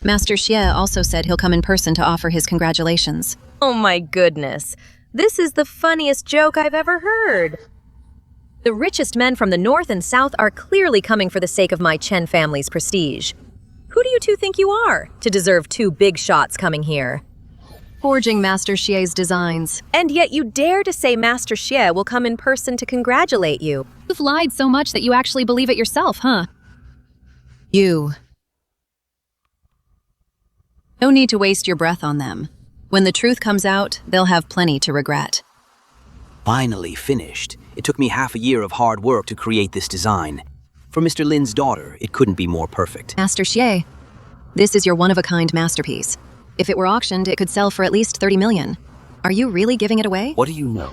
Master Xie also said he'll come in person to offer his congratulations. Oh my goodness. This is the funniest joke I've ever heard. The richest men from the north and south are clearly coming for the sake of my Chen family's prestige. Who do you two think you are to deserve two big shots coming here? Forging Master Xie's designs. And yet you dare to say Master Xie will come in person to congratulate you. You've lied so much that you actually believe it yourself, huh? You. No need to waste your breath on them. When the truth comes out, they'll have plenty to regret. Finally finished. It took me half a year of hard work to create this design. For Mr. Lin's daughter, it couldn't be more perfect. Master Xie, this is your one-of-a-kind masterpiece. If it were auctioned, it could sell for at least 30 million. Are you really giving it away? What do you know?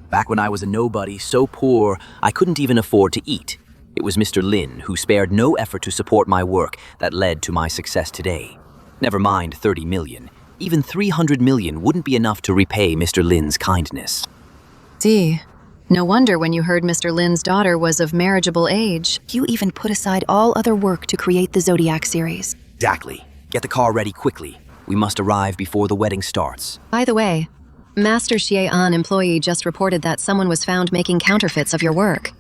Back when I was a nobody, so poor, I couldn't even afford to eat. It was Mr. Lin who spared no effort to support my work that led to my success today. Never mind 30 million. Even 300 million wouldn't be enough to repay Mr. Lin's kindness. See, no wonder when you heard Mr. Lin's daughter was of marriageable age, you even put aside all other work to create the Zodiac series. Exactly. Get the car ready quickly. We must arrive before the wedding starts. By the way, Master Xie An employee just reported that someone was found making counterfeits of your work.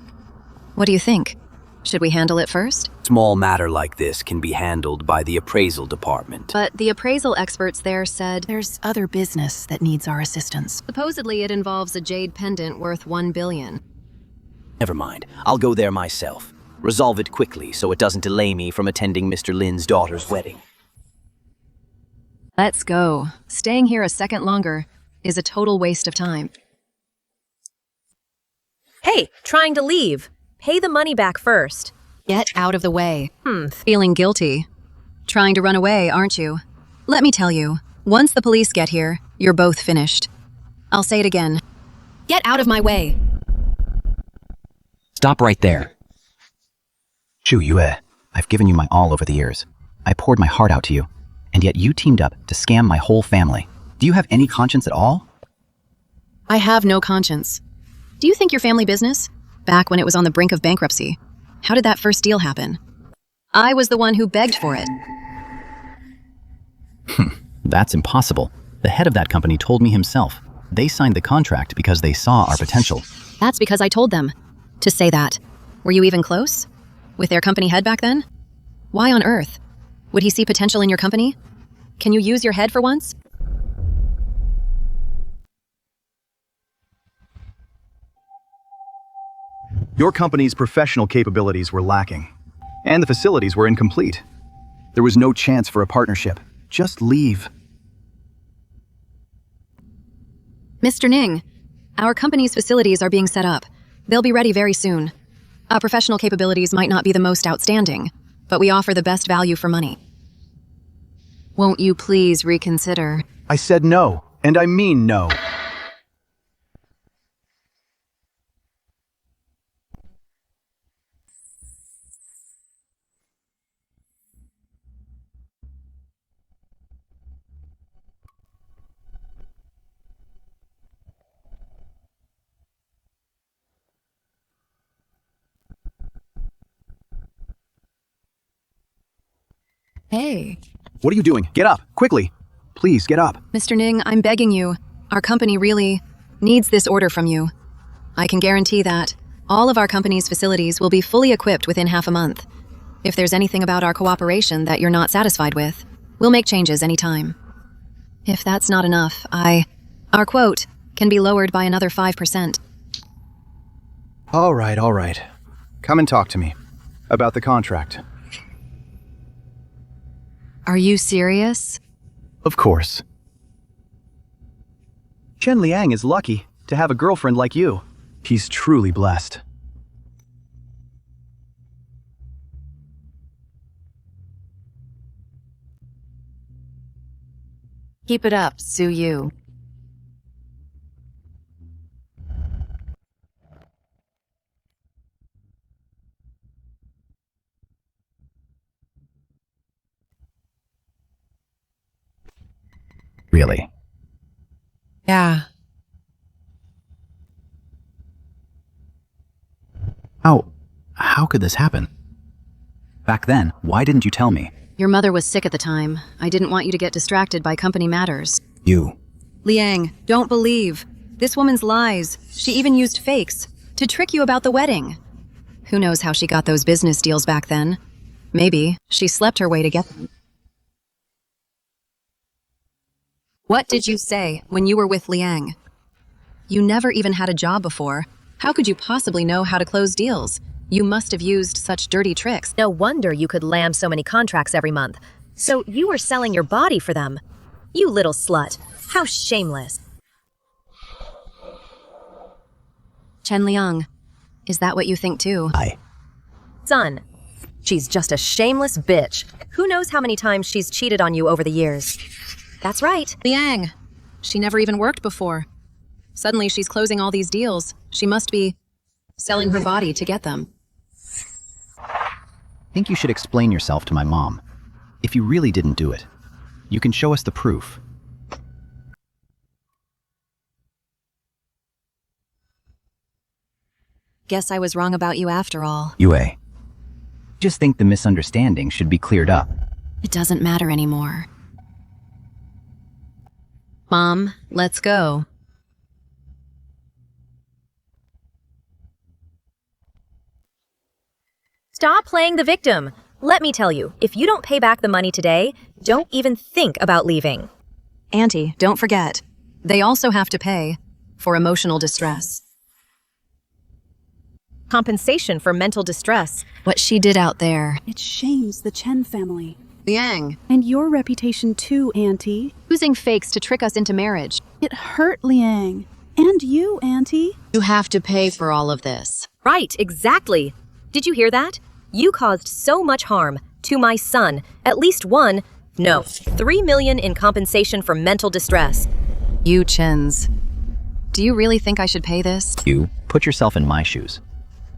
What do you think? Should we handle it first? Small matter like this can be handled by the appraisal department. But the appraisal experts there said There's other business that needs our assistance. supposedly it involves a jade pendant worth 1 billion. Never mind. I'll go there myself. Resolve it quickly so it doesn't delay me from attending Mr. Lin's daughter's wedding. Let's go. Staying here a second longer is a total waste of time. Hey, trying to leave. Pay the money back first. Get out of the way. Feeling guilty. Trying to run away, aren't you? Let me tell you, once the police get here, you're both finished. I'll say it again. Get out of my way. Stop right there. Zhu Yue, I've given you my all over the years. I poured my heart out to you, and yet you teamed up to scam my whole family. Do you have any conscience at all? I have no conscience. Do you think your family business? Back when it was on the brink of bankruptcy. How did that first deal happen? I was the one who begged for it. That's impossible. The head of that company told me himself. They signed the contract because they saw our potential. That's because I told them to say that. Were you even close? With their company head back then? Why on earth? Would he see potential in your company? Can you use your head for once? Your company's professional capabilities were lacking, and the facilities were incomplete. There was no chance for a partnership. Just leave. Mr. Ning, our company's facilities are being set up. They'll be ready very soon. Our professional capabilities might not be the most outstanding, but we offer the best value for money. Won't you please reconsider? I said no, and I mean no. Hey. What are you doing? Get up, quickly. Please, get up. Mr. Ning, I'm begging you. Our company really needs this order from you. I can guarantee that all of our company's facilities will be fully equipped within half a month. If there's anything about our cooperation that you're not satisfied with, we'll make changes anytime. If that's not enough, our quote can be lowered by another 5%. All right. Come and talk to me about the contract. Are you serious? Of course. Chen Liang is lucky to have a girlfriend like you. He's truly blessed. Keep it up, Su Yu. Really? Yeah. How could this happen? Back then, why didn't you tell me? Your mother was sick at the time. I didn't want you to get distracted by company matters. You. Liang, don't believe. This woman's lies. She even used fakes to trick you about the wedding. Who knows how she got those business deals back then? Maybe she slept her way to get them. What did you say when you were with Liang? You never even had a job before. How could you possibly know how to close deals? You must have used such dirty tricks. No wonder you could land so many contracts every month. So you were selling your body for them. You little slut. How shameless. Chen Liang, is that what you think too? Son, she's just a shameless bitch. Who knows how many times she's cheated on you over the years? That's right. Liang, she never even worked before. Suddenly she's closing all these deals. She must be selling her body to get them. I think you should explain yourself to my mom. If you really didn't do it, you can show us the proof. Guess I was wrong about you after all. Yue. Just think the misunderstanding should be cleared up. It doesn't matter anymore. Mom, let's go. Stop playing the victim. Let me tell you, if you don't pay back the money today, don't even think about leaving. Auntie, don't forget. They also have to pay for emotional distress. Compensation for mental distress. What she did out there. It shames the Chen family. Liang. And your reputation too, Auntie. Using fakes to trick us into marriage. It hurt Liang. And you, Auntie. You have to pay for all of this. Right, exactly. Did you hear that? You caused so much harm to my son. At least 3 million in compensation for mental distress. You Chens. Do you really think I should pay this? You, put yourself in my shoes.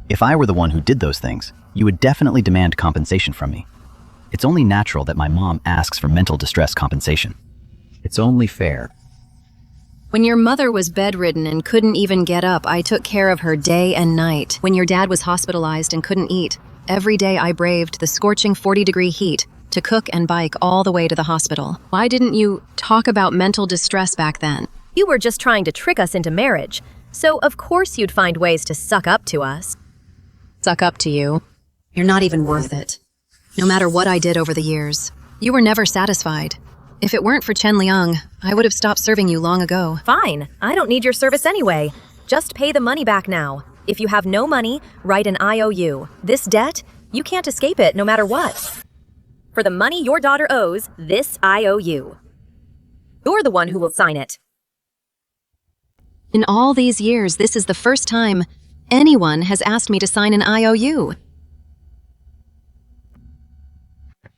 If I were the one who did those things, you would definitely demand compensation from me. It's only natural that my mom asks for mental distress compensation. It's only fair. When your mother was bedridden and couldn't even get up, I took care of her day and night. When your dad was hospitalized and couldn't eat, every day I braved the scorching 40-degree heat to cook and bike all the way to the hospital. Why didn't you talk about mental distress back then? You were just trying to trick us into marriage. So of course you'd find ways to suck up to us. Suck up to you? You're not even worth it. No matter what I did over the years, you were never satisfied. If it weren't for Chen Liang, I would have stopped serving you long ago. Fine. I don't need your service anyway. Just pay the money back now. If you have no money, write an IOU. This debt, you can't escape it no matter what. For the money your daughter owes, this IOU. You're the one who will sign it. In all these years, this is the first time anyone has asked me to sign an IOU.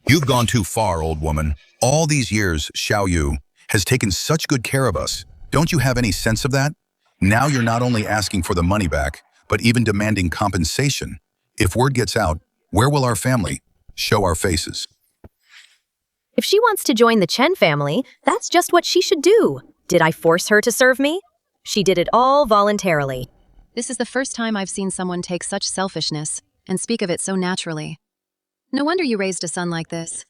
You've gone too far, old woman. All these years, Xiao Yu has taken such good care of us. Don't you have any sense of that? Now you're not only asking for the money back, but even demanding compensation. If word gets out, where will our family show our faces? If she wants to join the Chen family, that's just what she should do. Did I force her to serve me? She did it all voluntarily. This is the first time I've seen someone take such selfishness and speak of it so naturally. No wonder you raised a son like this.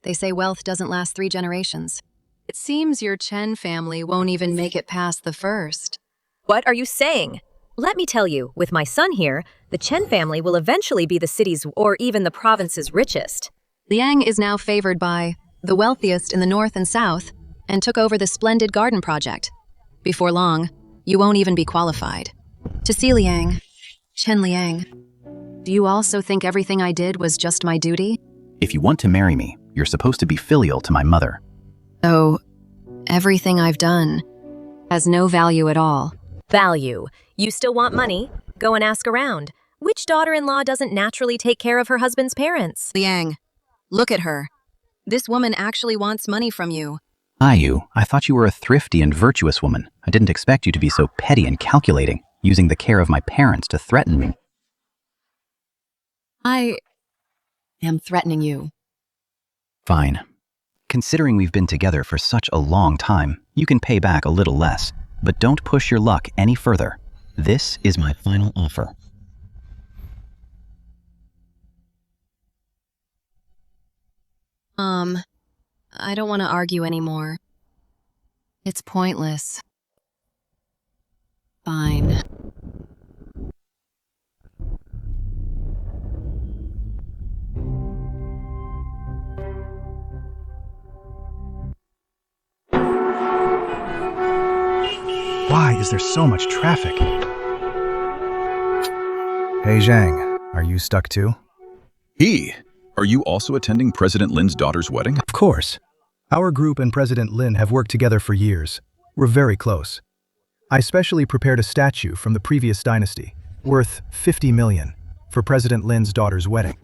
They say wealth doesn't last 3 generations. It seems your Chen family won't even make it past the first. What are you saying? Let me tell you, with my son here, the Chen family will eventually be the city's or even the province's richest. Liang is now favored by the wealthiest in the north and south and took over the splendid garden project. Before long, you won't even be qualified. To see Liang, Chen Liang, do you also think everything I did was just my duty? If you want to marry me, you're supposed to be filial to my mother. So, everything I've done has no value at all. Value. You still want money? Go and ask around. Which daughter-in-law doesn't naturally take care of her husband's parents? Liang, look at her. This woman actually wants money from you. Ayu, I thought you were a thrifty and virtuous woman. I didn't expect you to be so petty and calculating, using the care of my parents to threaten me. I am threatening you. Fine. Considering we've been together for such a long time, you can pay back a little less, but don't push your luck any further. This is my final offer. I don't want to argue anymore. It's pointless. Fine. Why is there so much traffic? Hey Zhang, are you stuck too? Are you also attending President Lin's daughter's wedding? Of course. Our group and President Lin have worked together for years. We're very close. I specially prepared a statue from the previous dynasty, worth 50 million, for President Lin's daughter's wedding.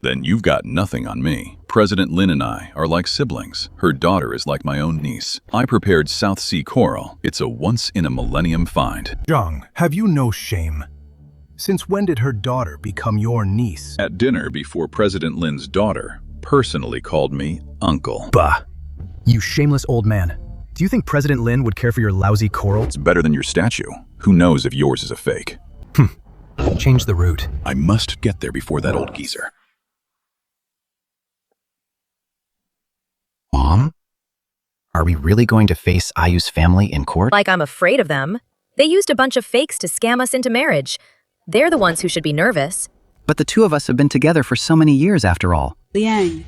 Then you've got nothing on me. President Lin and I are like siblings. Her daughter is like my own niece. I prepared South Sea coral. It's a once-in-a-millennium find. Zhang, have you no shame? Since when did her daughter become your niece? At dinner before President Lin's daughter personally called me uncle. Bah! You shameless old man. Do you think President Lin would care for your lousy coral? It's better than your statue. Who knows if yours is a fake? Change the route. I must get there before that old geezer. Mom? Are we really going to face Ayu's family in court? Like I'm afraid of them. They used a bunch of fakes to scam us into marriage. They're the ones who should be nervous. But the two of us have been together for so many years after all. Liang.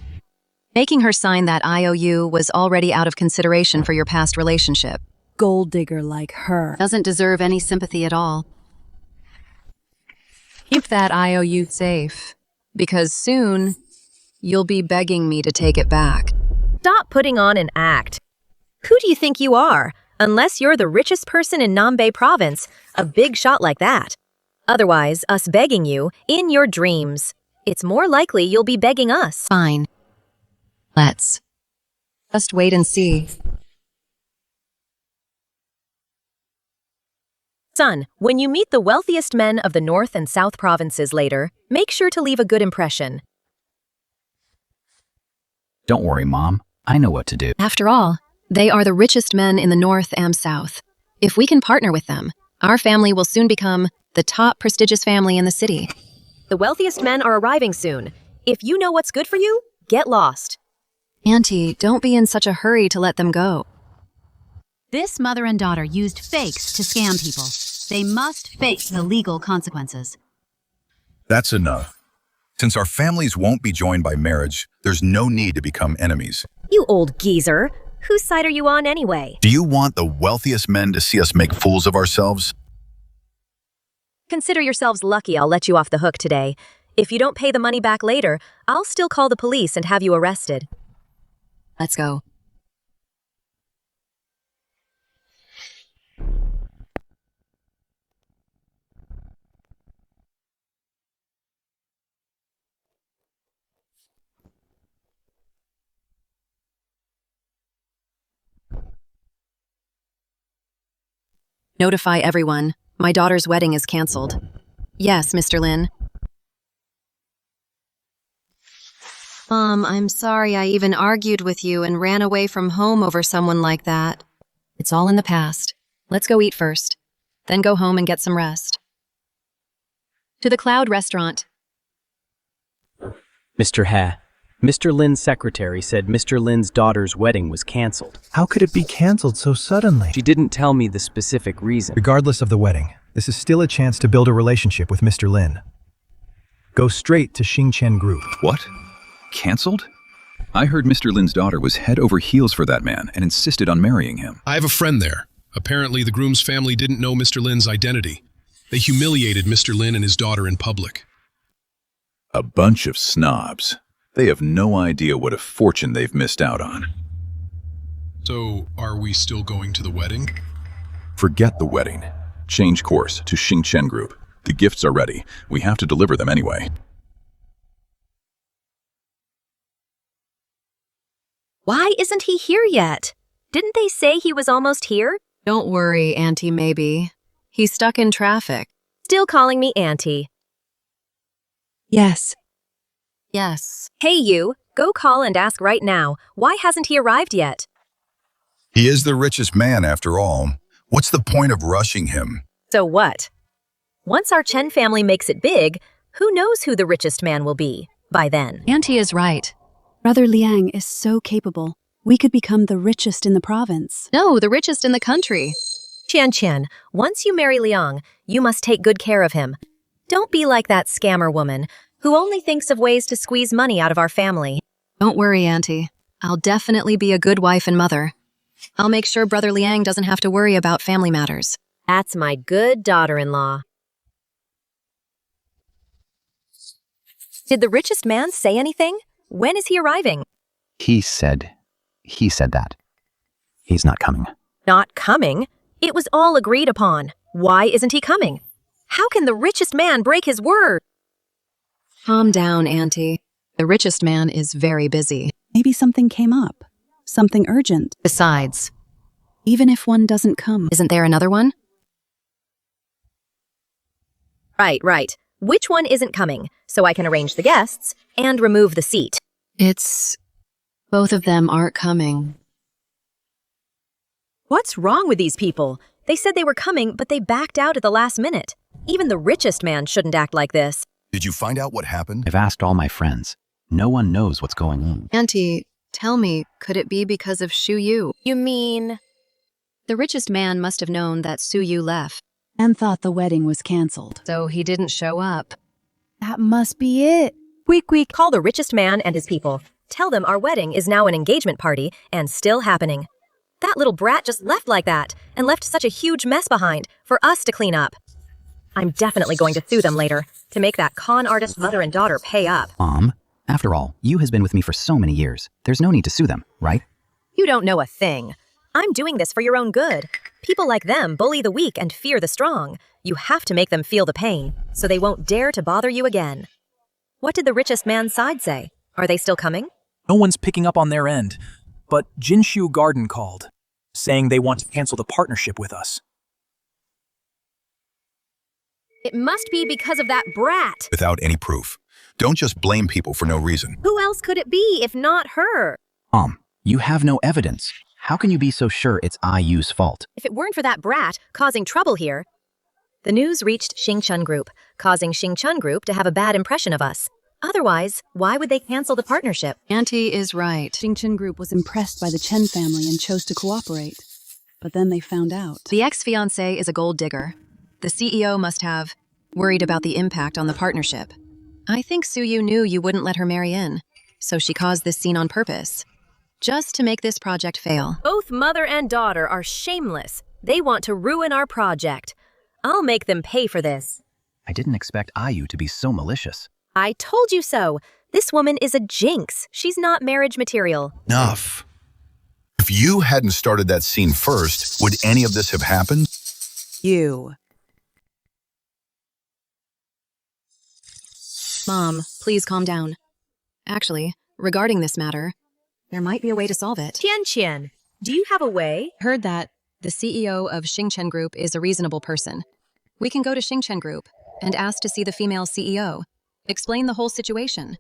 Making her sign that IOU was already out of consideration for your past relationship. Gold digger like her. Doesn't deserve any sympathy at all. Keep that IOU safe, because soon you'll be begging me to take it back. Stop putting on an act. Who do you think you are? Unless you're the richest person in Nambe province, a big shot like that. Otherwise, us begging you, in your dreams. It's more likely you'll be begging us. Fine. Let's just wait and see. Son, when you meet the wealthiest men of the North and South provinces later, make sure to leave a good impression. Don't worry, Mom. I know what to do. After all, they are the richest men in the North and South. If we can partner with them, our family will soon become the top prestigious family in the city. The wealthiest men are arriving soon. If you know what's good for you, get lost. Auntie, don't be in such a hurry to let them go. This mother and daughter used fakes to scam people. They must face the legal consequences. That's enough. Since our families won't be joined by marriage, there's no need to become enemies. You old geezer. Whose side are you on anyway? Do you want the wealthiest men to see us make fools of ourselves? Consider yourselves lucky I'll let you off the hook today. If you don't pay the money back later, I'll still call the police and have you arrested. Let's go. Notify everyone. My daughter's wedding is canceled. Yes, Mr. Lin. Mom, I'm sorry I even argued with you and ran away from home over someone like that. It's all in the past. Let's go eat first. Then go home and get some rest. To the Cloud Restaurant. Mr. He, Mr. Lin's secretary said Mr. Lin's daughter's wedding was canceled. How could it be canceled so suddenly? She didn't tell me the specific reason. Regardless of the wedding, this is still a chance to build a relationship with Mr. Lin. Go straight to Xingchen Group. What? Cancelled? I heard Mr. Lin's daughter was head over heels for that man and insisted on marrying him. I have a friend there. Apparently, the groom's family didn't know Mr. Lin's identity. They humiliated Mr. Lin and his daughter in public. A bunch of snobs. They have no idea what a fortune they've missed out on. So, are we still going to the wedding? Forget the wedding. Change course to Xingchen Group. The gifts are ready. We have to deliver them anyway. Why isn't he here yet? Didn't they say he was almost here? Don't worry, Auntie Maybe. He's stuck in traffic. Still calling me Auntie. Yes. Yes. Hey you, go call and ask right now, why hasn't he arrived yet? He is the richest man after all. What's the point of rushing him? So what? Once our Chen family makes it big, who knows who the richest man will be by then? Auntie is right. Brother Liang is so capable. We could become the richest in the province. No, the richest in the country. Qian, once you marry Liang, you must take good care of him. Don't be like that scammer woman who only thinks of ways to squeeze money out of our family. Don't worry, Auntie. I'll definitely be a good wife and mother. I'll make sure Brother Liang doesn't have to worry about family matters. That's my good daughter-in-law. Did the richest man say anything? When is he arriving? He said that. He's not coming. Not coming? It was all agreed upon. Why isn't he coming? How can the richest man break his word? Calm down, Auntie. The richest man is very busy. Maybe something came up. Something urgent. Besides, even if one doesn't come. Isn't there another one? Right. Which one isn't coming, so I can arrange the guests and remove the seat? Both of them aren't coming. What's wrong with these people? They said they were coming, but they backed out at the last minute. Even the richest man shouldn't act like this. Did you find out what happened? I've asked all my friends. No one knows what's going on. Auntie, tell me, could it be because of Xu Yu? You mean? The richest man must have known that Xu Yu left. And thought the wedding was cancelled. So he didn't show up. That must be it. Quick, call the richest man and his people. Tell them our wedding is now an engagement party and still happening. That little brat just left like that and left such a huge mess behind for us to clean up. I'm definitely going to sue them later to make that con artist mother and daughter pay up. Mom, after all, Yu has been with me for so many years. There's no need to sue them, right? You don't know a thing. I'm doing this for your own good. People like them bully the weak and fear the strong. You have to make them feel the pain, so they won't dare to bother you again. What did the richest man's side say? Are they still coming? No one's picking up on their end, but Jinshu Garden called, saying they want to cancel the partnership with us. It must be because of that brat. Without any proof. Don't just blame people for no reason. Who else could it be if not her? Mom, you have no evidence. How can you be so sure it's IU's fault? If it weren't for that brat causing trouble here. The news reached Xingchen Group, causing Xingchen Group to have a bad impression of us. Otherwise, why would they cancel the partnership? Auntie is right. Xingchen Group was impressed by the Chen family and chose to cooperate. But then they found out. The ex-fiancé is a gold digger. The CEO must have worried about the impact on the partnership. I think Xu Yu knew you wouldn't let her marry in, so she caused this scene on purpose. Just to make this project fail. Both mother and daughter are shameless. They want to ruin our project. I'll make them pay for this. I didn't expect IU to be so malicious. I told you so. This woman is a jinx. She's not marriage material. Enough. If you hadn't started that scene first, would any of this have happened? You. Mom, please calm down. Actually, regarding this matter, there might be a way to solve it. Tianqian, do you have a way? Heard that the CEO of Xingchen Group is a reasonable person. We can go to Xingchen Group and ask to see the female CEO. Explain the whole situation.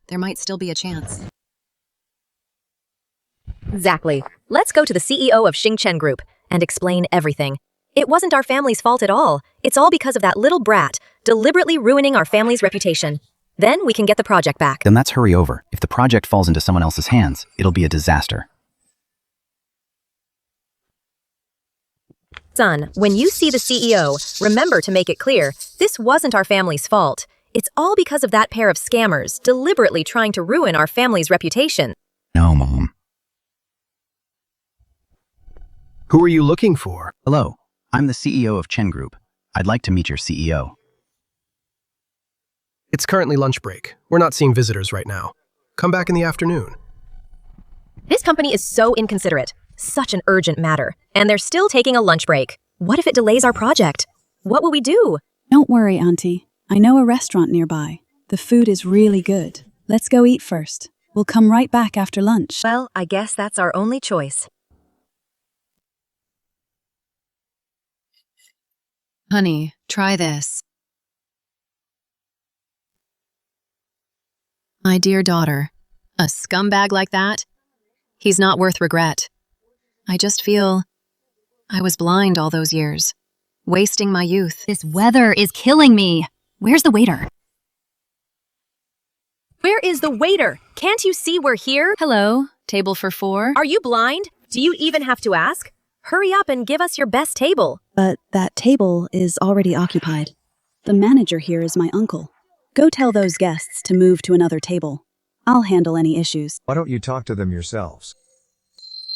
There might still be a chance. Exactly. Let's go to the CEO of Xingchen Group and explain everything. It wasn't our family's fault at all. It's all because of that little brat deliberately ruining our family's reputation. Then we can get the project back. Then let's hurry over. If the project falls into someone else's hands, it'll be a disaster. Son, when you see the CEO, remember to make it clear, this wasn't our family's fault. It's all because of that pair of scammers deliberately trying to ruin our family's reputation. No, Mom. Who are you looking for? Hello, I'm the CEO of Chen Group. I'd like to meet your CEO. It's currently lunch break. We're not seeing visitors right now. Come back in the afternoon. This company is so inconsiderate. Such an urgent matter. And they're still taking a lunch break. What if it delays our project? What will we do? Don't worry, Auntie. I know a restaurant nearby. The food is really good. Let's go eat first. We'll come right back after lunch. Well, I guess that's our only choice. Honey, try this. My dear daughter, a scumbag like that? He's not worth regret. I just feel I was blind all those years, wasting my youth. This weather is killing me. Where's the waiter? Where is the waiter? Can't you see we're here? Hello, table for 4. Are you blind? Do you even have to ask? Hurry up and give us your best table. But that table is already occupied. The manager here is my uncle. Go tell those guests to move to another table. I'll handle any issues. Why don't you talk to them yourselves?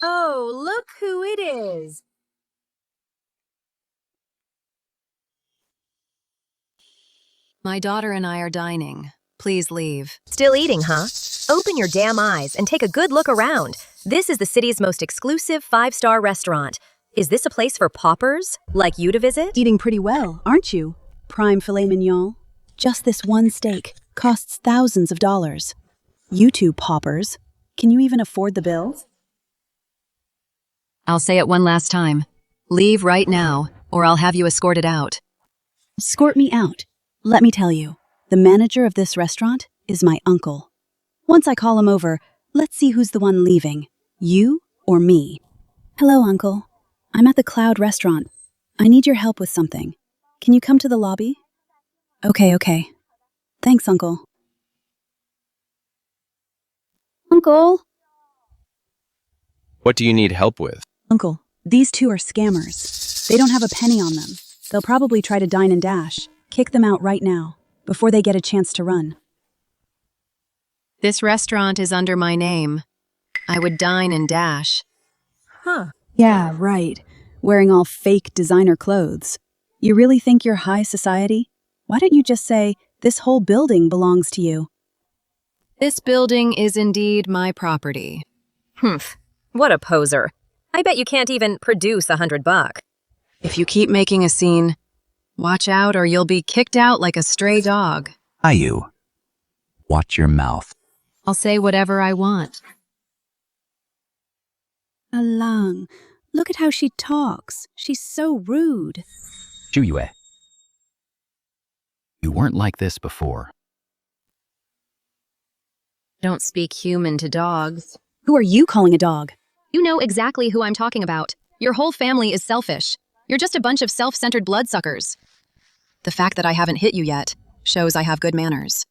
Oh, look who it is. My daughter and I are dining. Please leave. Still eating, huh? Open your damn eyes and take a good look around. This is the city's most exclusive 5-star restaurant. Is this a place for paupers, like you to visit? Eating pretty well, aren't you? Prime filet mignon. Just this one steak costs thousands of dollars. You two paupers. Can you even afford the bills? I'll say it one last time. Leave right now, or I'll have you escorted out. Escort me out. Let me tell you, the manager of this restaurant is my uncle. Once I call him over, let's see who's the one leaving, you or me. Hello, Uncle. I'm at the Cloud restaurant. I need your help with something. Can you come to the lobby? Okay. Thanks, Uncle. Uncle? What do you need help with? Uncle, these two are scammers. They don't have a penny on them. They'll probably try to dine and dash. Kick them out right now, before they get a chance to run. This restaurant is under my name. I would dine and dash. Huh. Yeah, right. Wearing all fake designer clothes. You really think you're high society? Why don't you just say, this whole building belongs to you? This building is indeed my property. Humph. What a poser. I bet you can't even produce $100. If you keep making a scene, watch out or you'll be kicked out like a stray dog. You. Watch your mouth. I'll say whatever I want. Alang, look at how she talks. She's so rude. Yue. You weren't like this before. Don't speak human to dogs. Who are you calling a dog? You know exactly who I'm talking about. Your whole family is selfish. You're just a bunch of self-centered bloodsuckers. The fact that I haven't hit you yet shows I have good manners.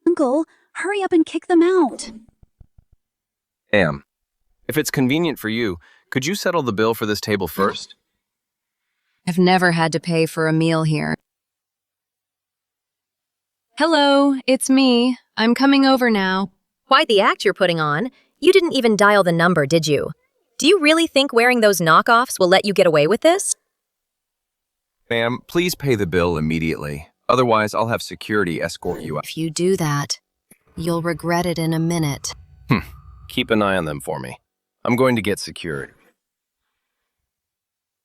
Uncle, hurry up and kick them out. Am, if it's convenient for you, could you settle the bill for this table first? I've never had to pay for a meal here. Hello, it's me. I'm coming over now. Why the act you're putting on? You didn't even dial the number, did you? Do you really think wearing those knockoffs will let you get away with this? Ma'am, please pay the bill immediately. Otherwise, I'll have security escort you out. If you do that, you'll regret it in a minute. Keep an eye on them for me. I'm going to get security.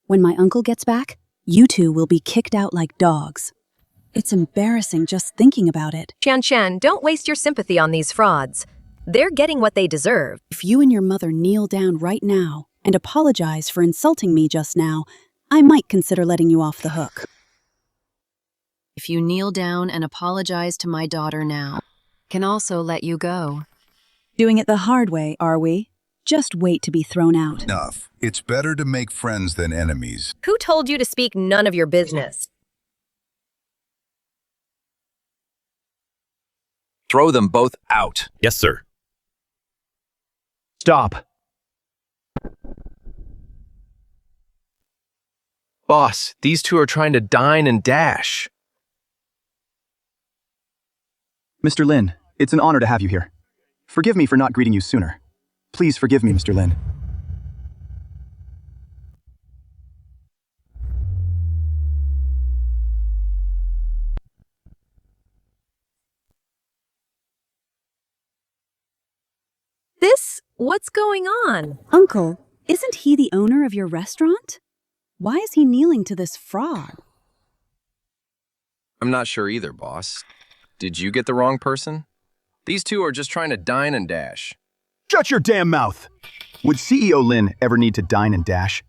When my uncle gets back, you two will be kicked out like dogs. It's embarrassing just thinking about it. Chen, don't waste your sympathy on these frauds. They're getting what they deserve. If you and your mother kneel down right now and apologize for insulting me just now, I might consider letting you off the hook. If you kneel down and apologize to my daughter now, I can also let you go. Doing it the hard way, are we? Just wait to be thrown out. Enough. It's better to make friends than enemies. Who told you to speak none of your business? Throw them both out. Yes, sir. Stop. Boss, these two are trying to dine and dash. Mr. Lin, it's an honor to have you here. Forgive me for not greeting you sooner. Please forgive me, Mr. Lin. What's going on? Uncle, isn't he the owner of your restaurant? Why is he kneeling to this fraud? I'm not sure either, boss. Did you get the wrong person? These two are just trying to dine and dash. Shut your damn mouth! Would CEO Lin ever need to dine and dash?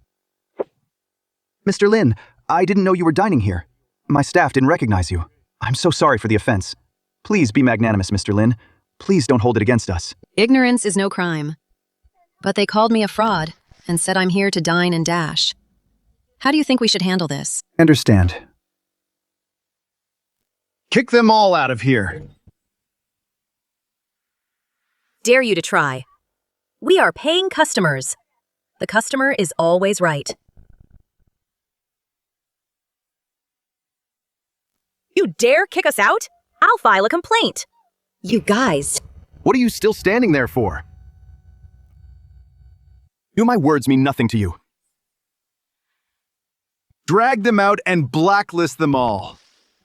Mr. Lin, I didn't know you were dining here. My staff didn't recognize you. I'm so sorry for the offense. Please be magnanimous, Mr. Lin. Please don't hold it against us. Ignorance is no crime. But they called me a fraud and said I'm here to dine and dash. How do you think we should handle this? Understand. Kick them all out of here. Dare you to try. We are paying customers. The customer is always right. You dare kick us out? I'll file a complaint. You guys. What are you still standing there for? My words mean nothing to you. Drag them out and blacklist them all.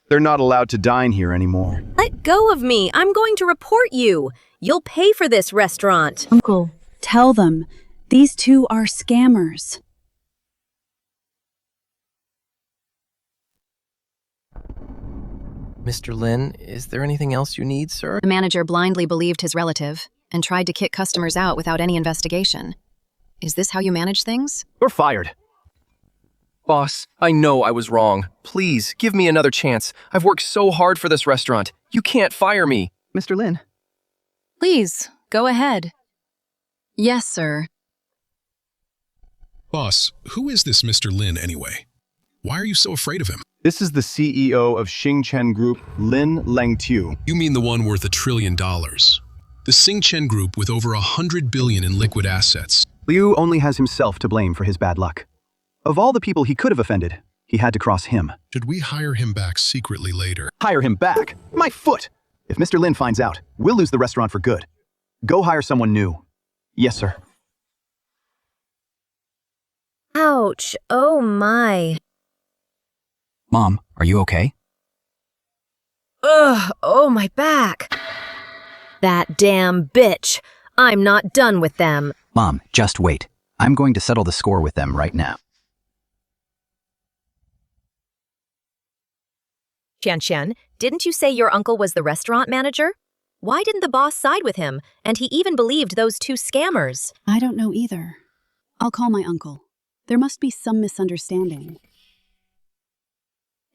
They're not allowed to dine here anymore. Let go of me. I'm going to report you. You'll pay for this restaurant. Uncle, tell them. These two are scammers. Mr. Lin, is there anything else you need, sir? The manager blindly believed his relative and tried to kick customers out without any investigation. Is this how you manage things? You're fired. Boss, I know I was wrong. Please, give me another chance. I've worked so hard for this restaurant. You can't fire me. Mr. Lin. Please, go ahead. Yes, sir. Boss, who is this Mr. Lin anyway? Why are you so afraid of him? This is the CEO of Xingchen Group, Lin Langtiu. You mean the one worth $1 trillion. The Xingchen Group with over $100 billion in liquid assets. Liu only has himself to blame for his bad luck. Of all the people he could have offended, he had to cross him. Should we hire him back secretly later? Hire him back? My foot! If Mr. Lin finds out, we'll lose the restaurant for good. Go hire someone new. Yes, sir. Ouch. Oh my. Mom, are you okay? Ugh, oh my back. That damn bitch. I'm not done with them. Mom, just wait. I'm going to settle the score with them right now. Qian, didn't you say your uncle was the restaurant manager? Why didn't the boss side with him? And he even believed those two scammers. I don't know either. I'll call my uncle. There must be some misunderstanding.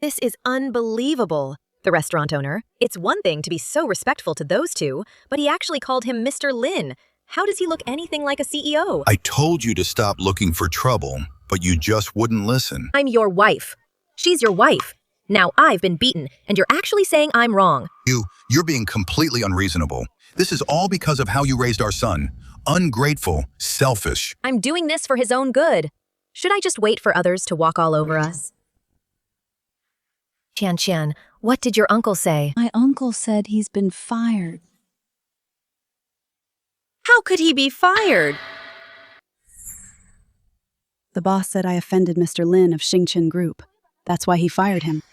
This is unbelievable. The restaurant owner. It's one thing to be so respectful to those two, but he actually called him Mr. Lin. How does he look anything like a CEO? I told you to stop looking for trouble, but you just wouldn't listen. I'm your wife. She's your wife. Now I've been beaten, and you're actually saying I'm wrong. You're being completely unreasonable. This is all because of how you raised our son. Ungrateful, selfish. I'm doing this for his own good. Should I just wait for others to walk all over us? Qian, what did your uncle say? My uncle said he's been fired. How could he be fired? The boss said I offended Mr. Lin of Xingchen Group. That's why he fired him.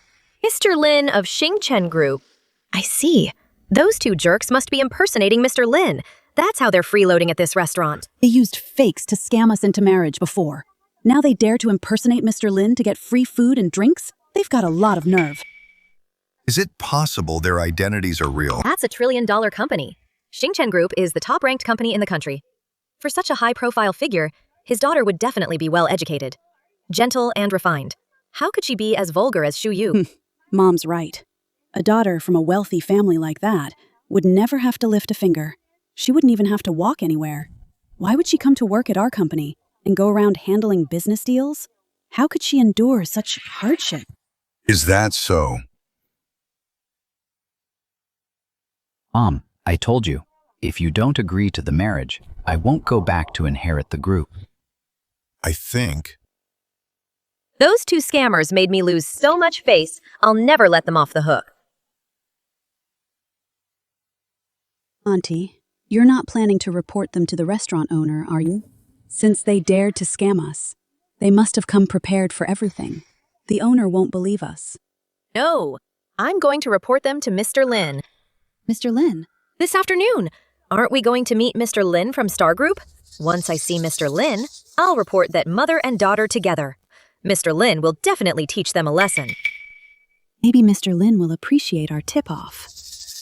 Mr. Lin of Xingchen Group. I see. Those two jerks must be impersonating Mr. Lin. That's how they're freeloading at this restaurant. They used fakes to scam us into marriage before. Now they dare to impersonate Mr. Lin to get free food and drinks? They've got a lot of nerve. Is it possible their identities are real? That's $1 trillion company. Xingchen Group is the top-ranked company in the country. For such a high-profile figure, his daughter would definitely be well-educated, gentle and refined. How could she be as vulgar as Shu Yu? Mom's right. A daughter from a wealthy family like that would never have to lift a finger. She wouldn't even have to walk anywhere. Why would she come to work at our company and go around handling business deals? How could she endure such hardship? Is that so? Mom, I told you, if you don't agree to the marriage, I won't go back to inherit the group. I think. Those two scammers made me lose so much face, I'll never let them off the hook. Auntie, you're not planning to report them to the restaurant owner, are you? Since they dared to scam us, they must have come prepared for everything. The owner won't believe us. No, I'm going to report them to Mr. Lin. Mr. Lin? This afternoon. Aren't we going to meet Mr. Lin from Star Group? Once I see Mr. Lin, I'll report that mother and daughter together. Mr. Lin will definitely teach them a lesson. Maybe Mr. Lin will appreciate our tip-off.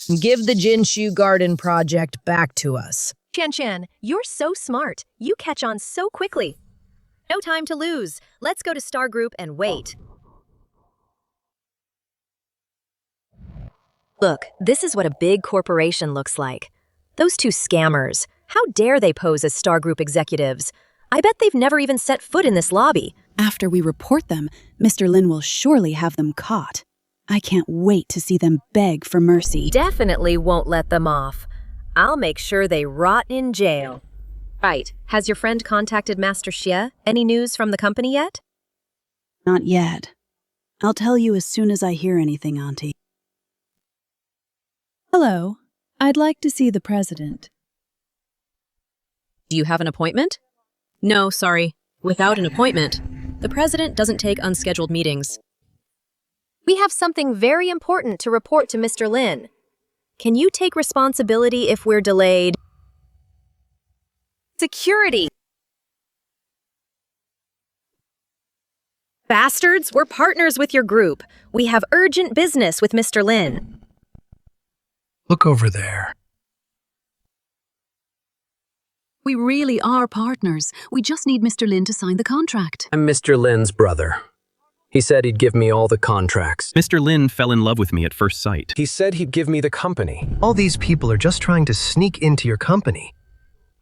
Give the Jinshu Garden project back to us. Chan, you're so smart. You catch on so quickly. No time to lose. Let's go to Star Group and wait. Look, this is what a big corporation looks like. Those two scammers. How dare they pose as Star Group executives? I bet they've never even set foot in this lobby. After we report them, Mr. Lin will surely have them caught. I can't wait to see them beg for mercy. Definitely won't let them off. I'll make sure they rot in jail. Right. Has your friend contacted Master Xie? Any news from the company yet? Not yet. I'll tell you as soon as I hear anything, Auntie. Hello. I'd like to see the president. Do you have an appointment? No, sorry. Without an appointment, the president doesn't take unscheduled meetings. We have something very important to report to Mr. Lin. Can you take responsibility if we're delayed? Security! Bastards, we're partners with your group. We have urgent business with Mr. Lin. Look over there. We really are partners. We just need Mr. Lin to sign the contract. I'm Mr. Lin's brother. He said he'd give me all the contracts. Mr. Lin fell in love with me at first sight. He said he'd give me the company. All these people are just trying to sneak into your company.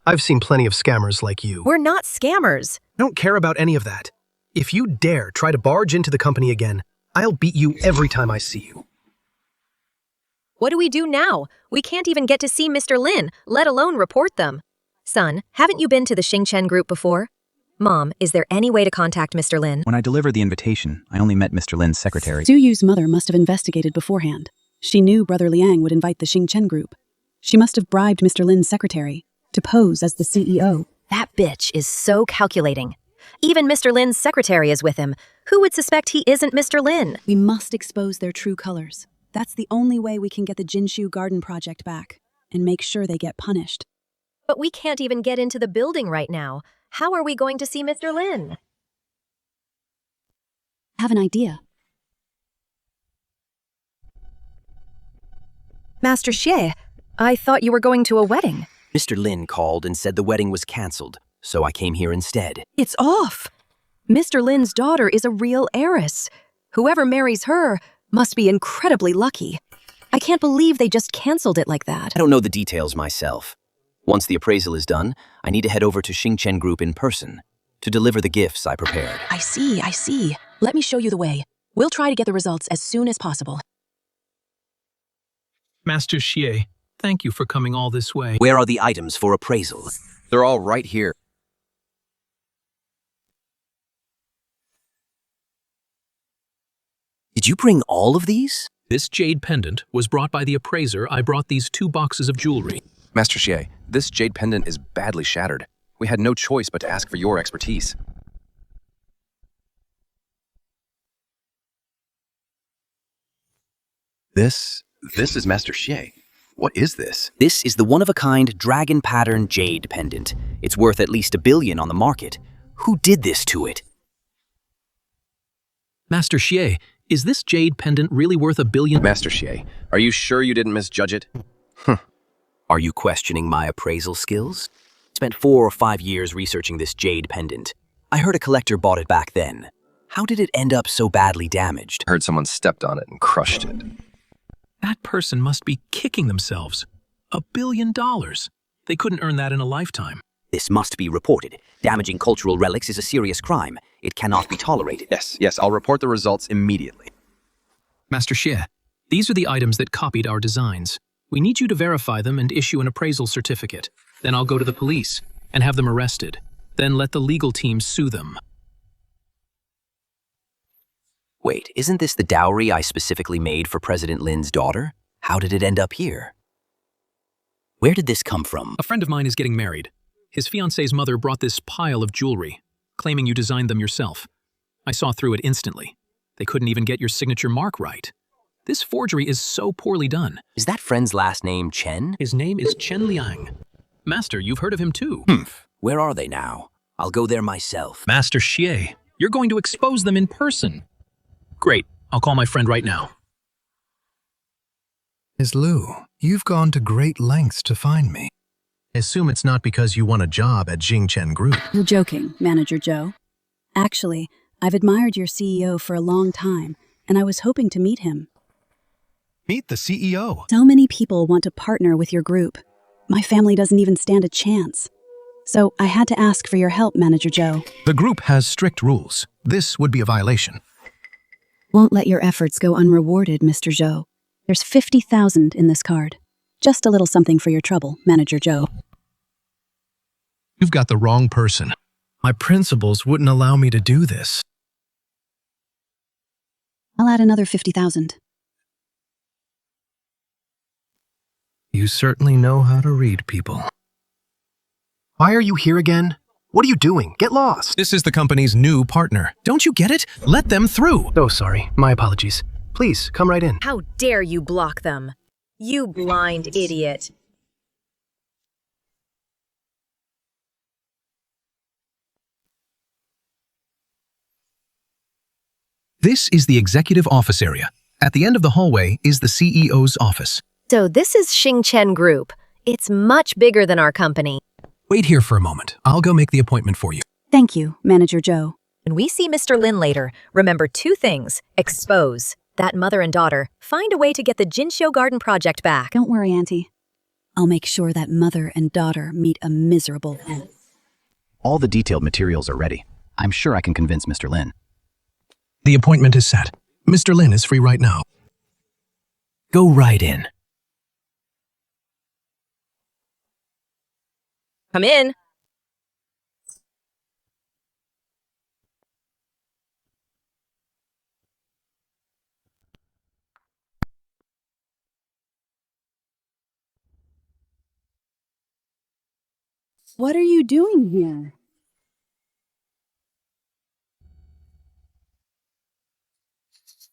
I've seen plenty of scammers like you. We're not scammers. I don't care about any of that. If you dare try to barge into the company again, I'll beat you every time I see you. What do we do now? We can't even get to see Mr. Lin, let alone report them. Son, haven't you been to the Xingchen group before? Mom, is there any way to contact Mr. Lin? When I delivered the invitation, I only met Mr. Lin's secretary. Su Yu's mother must have investigated beforehand. She knew Brother Liang would invite the Xingchen group. She must have bribed Mr. Lin's secretary to pose as the CEO. That bitch is so calculating. Even Mr. Lin's secretary is with him. Who would suspect he isn't Mr. Lin? We must expose their true colors. That's the only way we can get the Jinshu Garden project back and make sure they get punished. But we can't even get into the building right now. How are we going to see Mr. Lin? I have an idea. Master Xie, I thought you were going to a wedding. Mr. Lin called and said the wedding was cancelled, so I came here instead. It's off. Mr. Lin's daughter is a real heiress. Whoever marries her must be incredibly lucky. I can't believe they just canceled it like that. I don't know the details myself. Once the appraisal is done, I need to head over to Xingchen Group in person to deliver the gifts I prepared. I see. Let me show you the way. We'll try to get the results as soon as possible. Master Xie, thank you for coming all this way. Where are the items for appraisal? They're all right here. Did you bring all of these? This jade pendant was brought by the appraiser. I brought these 2 boxes of jewelry. Master Xie, this jade pendant is badly shattered. We had no choice but to ask for your expertise. This is Master Xie. What is this? This is the one-of-a-kind dragon pattern jade pendant. It's worth at least $1 billion on the market. Who did this to it? Master Xie, is this jade pendant really worth $1 billion? Master Xie, are you sure you didn't misjudge it? Are you questioning my appraisal skills? Spent 4 or 5 years researching this jade pendant. I heard a collector bought it back then. How did it end up so badly damaged? I heard someone stepped on it and crushed it. That person must be kicking themselves. $1 billion. They couldn't earn that in a lifetime. This must be reported. Damaging cultural relics is a serious crime. It cannot be tolerated. Yes, I'll report the results immediately. Master Xie, these are the items that copied our designs. We need you to verify them and issue an appraisal certificate. Then I'll go to the police and have them arrested. Then let the legal team sue them. Wait, isn't this the dowry I specifically made for President Lin's daughter? How did it end up here? Where did this come from? A friend of mine is getting married. His fiancée's mother brought this pile of jewelry, claiming you designed them yourself. I saw through it instantly. They couldn't even get your signature mark right. This forgery is so poorly done. Is that friend's last name Chen? His name is Chen Liang. Master, you've heard of him too. Where are they now? I'll go there myself. Master Xie, you're going to expose them in person. Great. I'll call my friend right now. Ms. Liu, you've gone to great lengths to find me. I assume it's not because you won a job at Jingchen Group. You're joking, Manager Joe. Actually, I've admired your CEO for a long time, and I was hoping to meet him. Meet the CEO. So many people want to partner with your group. My family doesn't even stand a chance. So I had to ask for your help, Manager Joe. The group has strict rules. This would be a violation. Won't let your efforts go unrewarded, Mr. Joe. There's 50,000 in this card. Just a little something for your trouble, Manager Joe. You've got the wrong person. My principals wouldn't allow me to do this. I'll add another 50,000. You certainly know how to read people. Why are you here again? What are you doing? Get lost. This is the company's new partner. Don't you get it? Let them through. Oh, sorry. My apologies. Please, come right in. How dare you block them? You blind idiot. This is the executive office area. At the end of the hallway is the CEO's office. So this is Xingchen Group. It's much bigger than our company. Wait here for a moment. I'll go make the appointment for you. Thank you, Manager Joe. When we see Mr. Lin later, remember 2 things. Expose that mother and daughter. Find a way to get the Jinsho Garden project back. Don't worry, Auntie. I'll make sure that mother and daughter meet a miserable end. All the detailed materials are ready. I'm sure I can convince Mr. Lin. The appointment is set. Mr. Lin is free right now. Go right in. Come in. What are you doing here?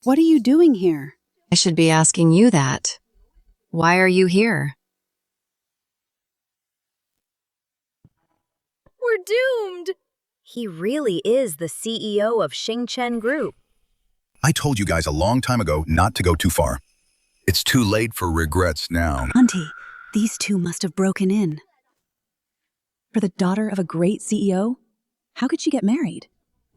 What are you doing here? I should be asking you that. Why are you here? We're doomed. He really is the CEO of Xingchen Group. I told you guys a long time ago not to go too far. It's too late for regrets now. Auntie, these two must have broken in. For the daughter of a great CEO? How could she get married?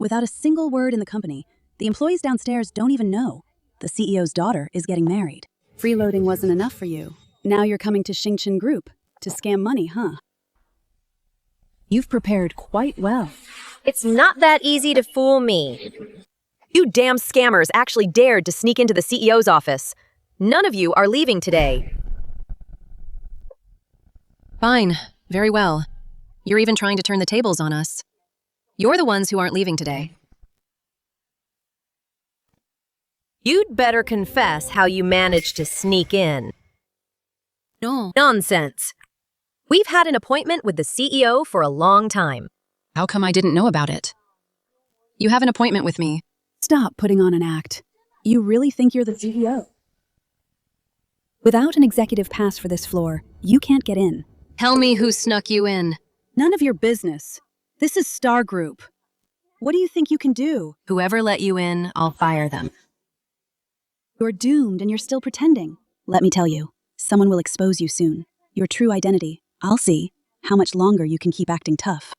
Without a single word in the company, the employees downstairs don't even know. The CEO's daughter is getting married. Freeloading wasn't enough for you. Now you're coming to Xingchen Group to scam money, huh? You've prepared quite well. It's not that easy to fool me. You damn scammers actually dared to sneak into the CEO's office. None of you are leaving today. Fine. Very well. You're even trying to turn the tables on us. You're the ones who aren't leaving today. You'd better confess how you managed to sneak in. No. Nonsense. We've had an appointment with the CEO for a long time. How come I didn't know about it? You have an appointment with me. Stop putting on an act. You really think you're the CEO? Without an executive pass for this floor, you can't get in. Tell me who snuck you in. None of your business. This is Star Group. What do you think you can do? Whoever let you in, I'll fire them. You're doomed and you're still pretending. Let me tell you, someone will expose you soon. Your true identity. I'll see how much longer you can keep acting tough.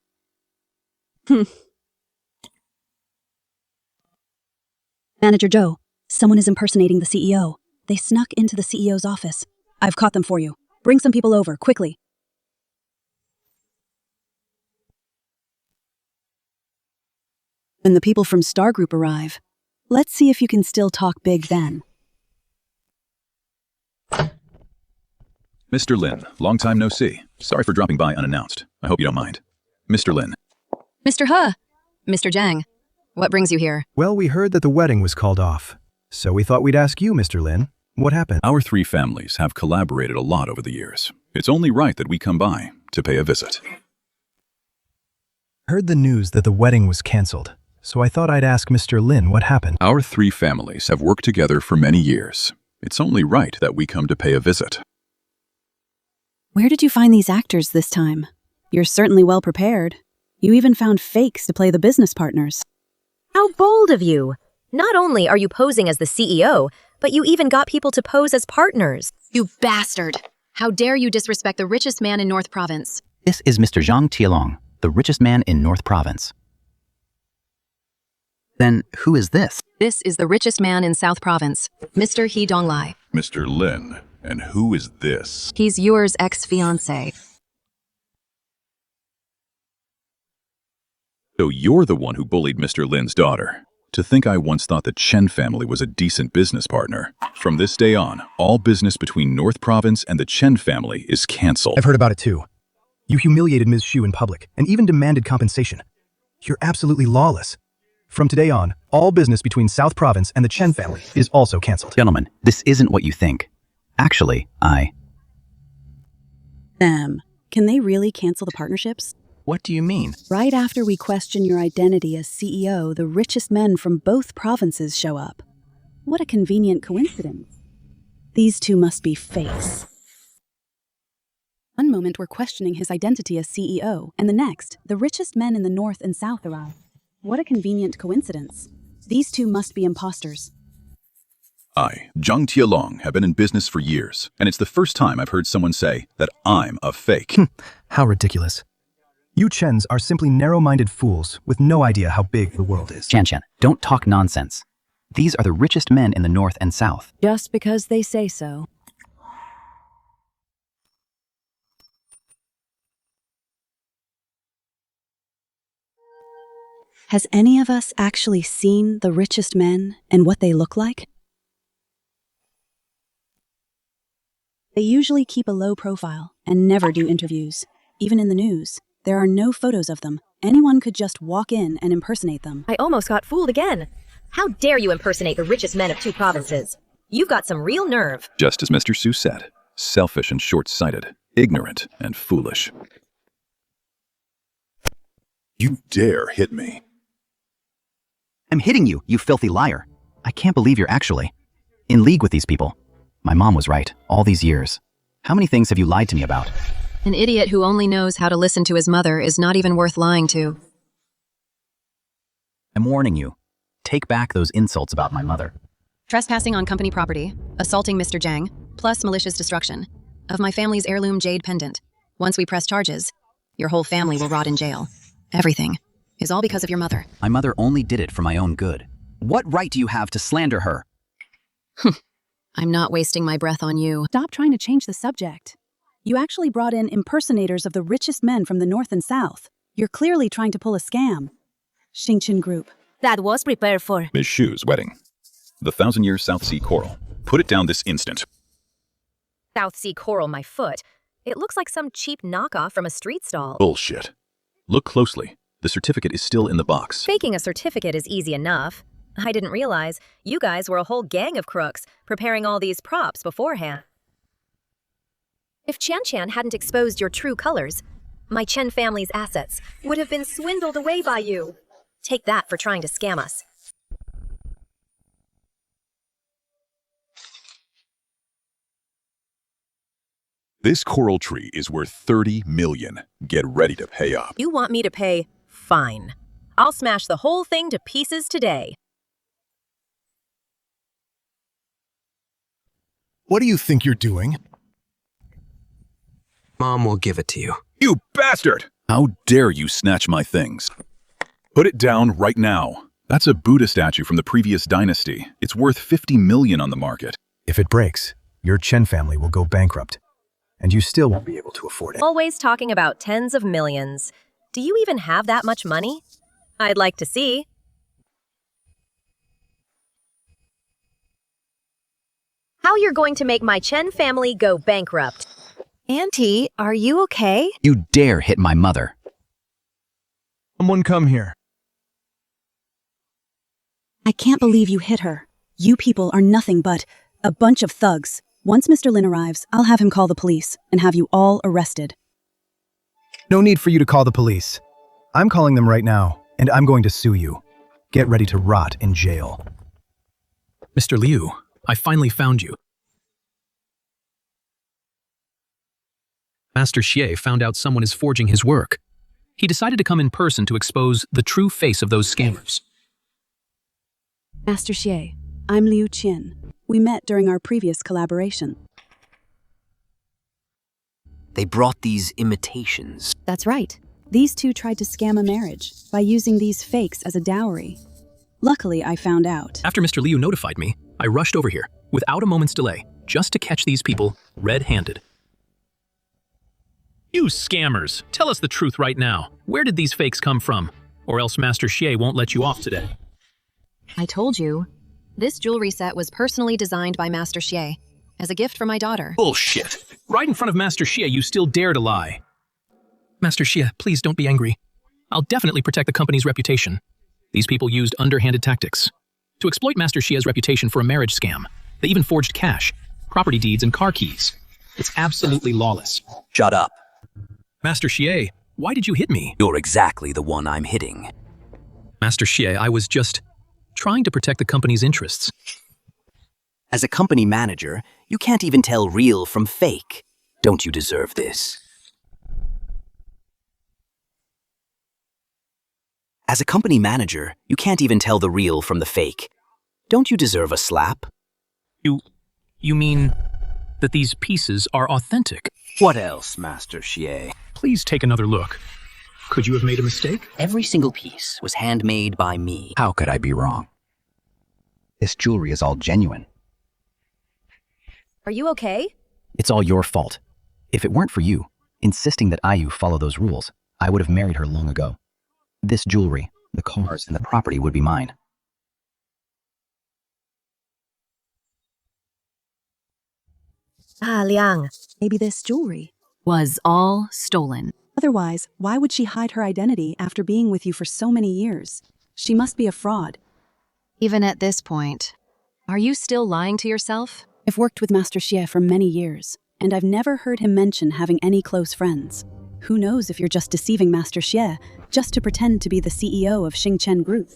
Manager Joe, someone is impersonating the CEO. They snuck into the CEO's office. I've caught them for you. Bring some people over, quickly. When the people from Star Group arrive, let's see if you can still talk big then. Mr. Lin, long time no see. Sorry for dropping by unannounced. I hope you don't mind. Mr. Lin. Mr. He. Mr. Zhang. What brings you here? Well, we heard that the wedding was called off. So we thought we'd ask you, Mr. Lin, what happened? Our 3 families have collaborated a lot over the years. It's only right that we come by to pay a visit. Heard the news that the wedding was canceled, so I thought I'd ask Mr. Lin what happened. Our 3 families have worked together for many years. It's only right that we come to pay a visit. Where did you find these actors this time? You're certainly well prepared. You even found fakes to play the business partners. How bold of you! Not only are you posing as the CEO, but you even got people to pose as partners. You bastard! How dare you disrespect the richest man in North Province? This is Mr. Zhang Tielong, the richest man in North Province. Then who is this? This is the richest man in South Province, Mr. He Donglai. Mr. Lin, and who is this? He's yours ex-fiancé. So you're the one who bullied Mr. Lin's daughter. To think I once thought the Chen family was a decent business partner. From this day on, all business between North Province and the Chen family is cancelled. I've heard about it too. You humiliated Ms. Xu in public and even demanded compensation. You're absolutely lawless. From today on, all business between South Province and the Chen family is also cancelled. Gentlemen, this isn't what you think. Actually, Them. Can they really cancel the partnerships? What do you mean? Right after we question your identity as CEO, the richest men from both provinces show up. What a convenient coincidence. These two must be fakes. One moment we're questioning his identity as CEO, and the next, the richest men in the north and south arrive. What a convenient coincidence. These two must be imposters. I, Zhang Tielong, have been in business for years, and it's the first time I've heard someone say that I'm a fake. How ridiculous. You Chens are simply narrow-minded fools with no idea how big the world is. Chen, don't talk nonsense. These are the richest men in the north and south. Just because they say so. Has any of us actually seen the richest men and what they look like? They usually keep a low profile and never do interviews. Even in the news, there are no photos of them. Anyone could just walk in and impersonate them. I almost got fooled again. How dare you impersonate the richest men of two provinces? You've got some real nerve. Just as Mr. Su said, selfish and short-sighted, ignorant and foolish. You dare hit me. I'm hitting you, you filthy liar. I can't believe you're actually in league with these people. My mom was right, all these years. How many things have you lied to me about? An idiot who only knows how to listen to his mother is not even worth lying to. I'm warning you. Take back those insults about my mother. Trespassing on company property, assaulting Mr. Zhang, plus malicious destruction of my family's heirloom jade pendant. Once we press charges, your whole family will rot in jail. Everything is all because of your mother. My mother only did it for my own good. What right do you have to slander her? I'm not wasting my breath on you. Stop trying to change the subject. You actually brought in impersonators of the richest men from the north and south. You're clearly trying to pull a scam. Xingchen Group. That was prepared for Ms. Xu's wedding. The 1,000-year South Sea coral. Put it down this instant. South Sea coral, my foot. It looks like some cheap knockoff from a street stall. Bullshit. Look closely. The certificate is still in the box. Faking a certificate is easy enough. I didn't realize you guys were a whole gang of crooks preparing all these props beforehand. If Chan hadn't exposed your true colors, my Chen family's assets would have been swindled away by you. Take that for trying to scam us. This coral tree is worth 30 million. Get ready to pay up. You want me to pay? Fine. I'll smash the whole thing to pieces today. What do you think you're doing? Mom will give it to you. You bastard! How dare you snatch my things? Put it down right now. That's a Buddha statue from the previous dynasty. It's worth 50 million on the market. If it breaks, your Chen family will go bankrupt, and you still won't be able to afford it. Always talking about tens of millions. Do you even have that much money? I'd like to see. How you're going to make my Chen family go bankrupt. Auntie, are you okay? You dare hit my mother. Someone come here. I can't believe you hit her. You people are nothing but a bunch of thugs. Once Mr. Lin arrives, I'll have him call the police and have you all arrested. No need for you to call the police. I'm calling them right now, and I'm going to sue you. Get ready to rot in jail. Mr. Liu, I finally found you. Master Xie found out someone is forging his work. He decided to come in person to expose the true face of those scammers. Master Xie, I'm Liu Qin. We met during our previous collaboration. They brought these imitations. That's right. These two tried to scam a marriage by using these fakes as a dowry. Luckily, I found out. After Mr. Liu notified me, I rushed over here, without a moment's delay, just to catch these people red-handed. You scammers, tell us the truth right now. Where did these fakes come from? Or else Master Xie won't let you off today. I told you. This jewelry set was personally designed by Master Xie as a gift for my daughter. Bullshit. Right in front of Master Xie, you still dare to lie. Master Xie, please don't be angry. I'll definitely protect the company's reputation. These people used underhanded tactics to exploit Master Xie's reputation for a marriage scam. They even forged cash, property deeds, and car keys. It's absolutely lawless. Shut up. Master Xie, why did you hit me? You're exactly the one I'm hitting. Master Xie, I was just trying to protect the company's interests. As a company manager, you can't even tell real from fake. Don't you deserve this? As a company manager, you can't even tell the real from the fake. Don't you deserve a slap? You mean that these pieces are authentic? What else, Master Xie? Please take another look. Could you have made a mistake? Every single piece was handmade by me. How could I be wrong? This jewelry is all genuine. Are you okay? It's all your fault. If it weren't for you, insisting that Ayu follow those rules, I would have married her long ago. This jewelry, the cars, and the property would be mine. Ah, Liang. Maybe this jewelry was all stolen. Otherwise, why would she hide her identity after being with you for so many years? She must be a fraud. Even at this point, are you still lying to yourself? I've worked with Master Xie for many years, and I've never heard him mention having any close friends. Who knows if you're just deceiving Master Xie just to pretend to be the CEO of Xingchen Group?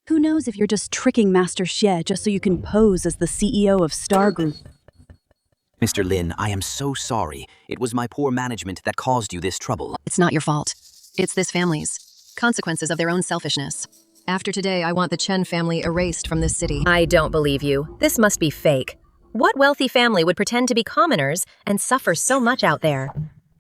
Who knows if you're just tricking Master Xie just so you can pose as the CEO of Star Group? Mr. Lin, I am so sorry. It was my poor management that caused you this trouble. It's not your fault. It's this family's. Consequences of their own selfishness. After today, I want the Chen family erased from this city. I don't believe you. This must be fake. What wealthy family would pretend to be commoners and suffer so much out there?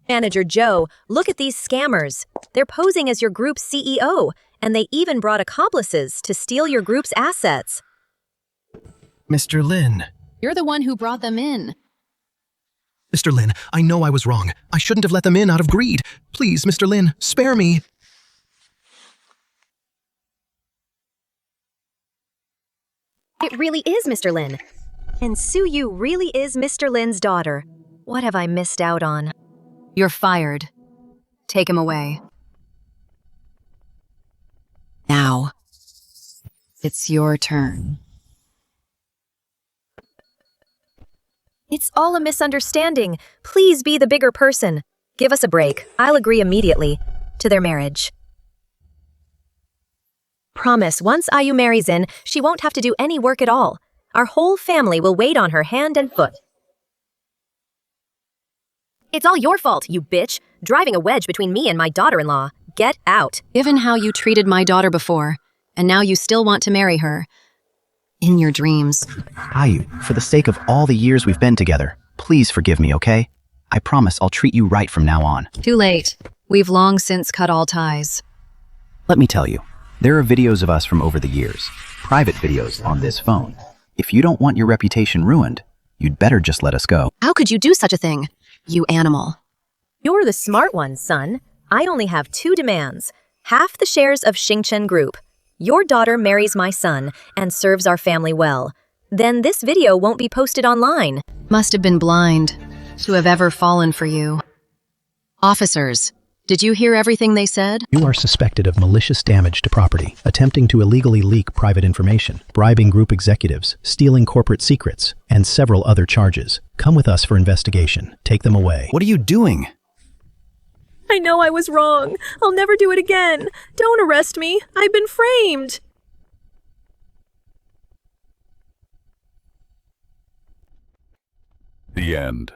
Manager Joe, look at these scammers. They're posing as your group's CEO, and they even brought accomplices to steal your group's assets. Mr. Lin. You're the one who brought them in. Mr. Lin, I know I was wrong. I shouldn't have let them in out of greed. Please, Mr. Lin, spare me. It really is Mr. Lin. And Su Yu really is Mr. Lin's daughter. What have I missed out on? You're fired. Take him away. Now, it's your turn. It's all a misunderstanding. Please be the bigger person. Give us a break. I'll agree immediately to their marriage. Promise, once Ayu marries in, she won't have to do any work at all. Our whole family will wait on her hand and foot. It's all your fault, you bitch. Driving a wedge between me and my daughter-in-law. Get out. Given how you treated my daughter before, and now you still want to marry her. In your dreams. Ayu, for the sake of all the years we've been together, please forgive me, okay? I promise I'll treat you right from now on. Too late. We've long since cut all ties. Let me tell you, there are videos of us from over the years, private videos on this phone. If you don't want your reputation ruined, you'd better just let us go. How could you do such a thing, you animal? You're the smart one, son. I only have 2 demands. Half the shares of Xingchen Group. Your daughter marries my son and serves our family well. Then this video won't be posted online. Must have been blind to have ever fallen for you. Officers, did you hear everything they said? You are suspected of malicious damage to property, attempting to illegally leak private information, bribing group executives, stealing corporate secrets, and several other charges. Come with us for investigation. Take them away. What are you doing? I know I was wrong. I'll never do it again. Don't arrest me. I've been framed. The end.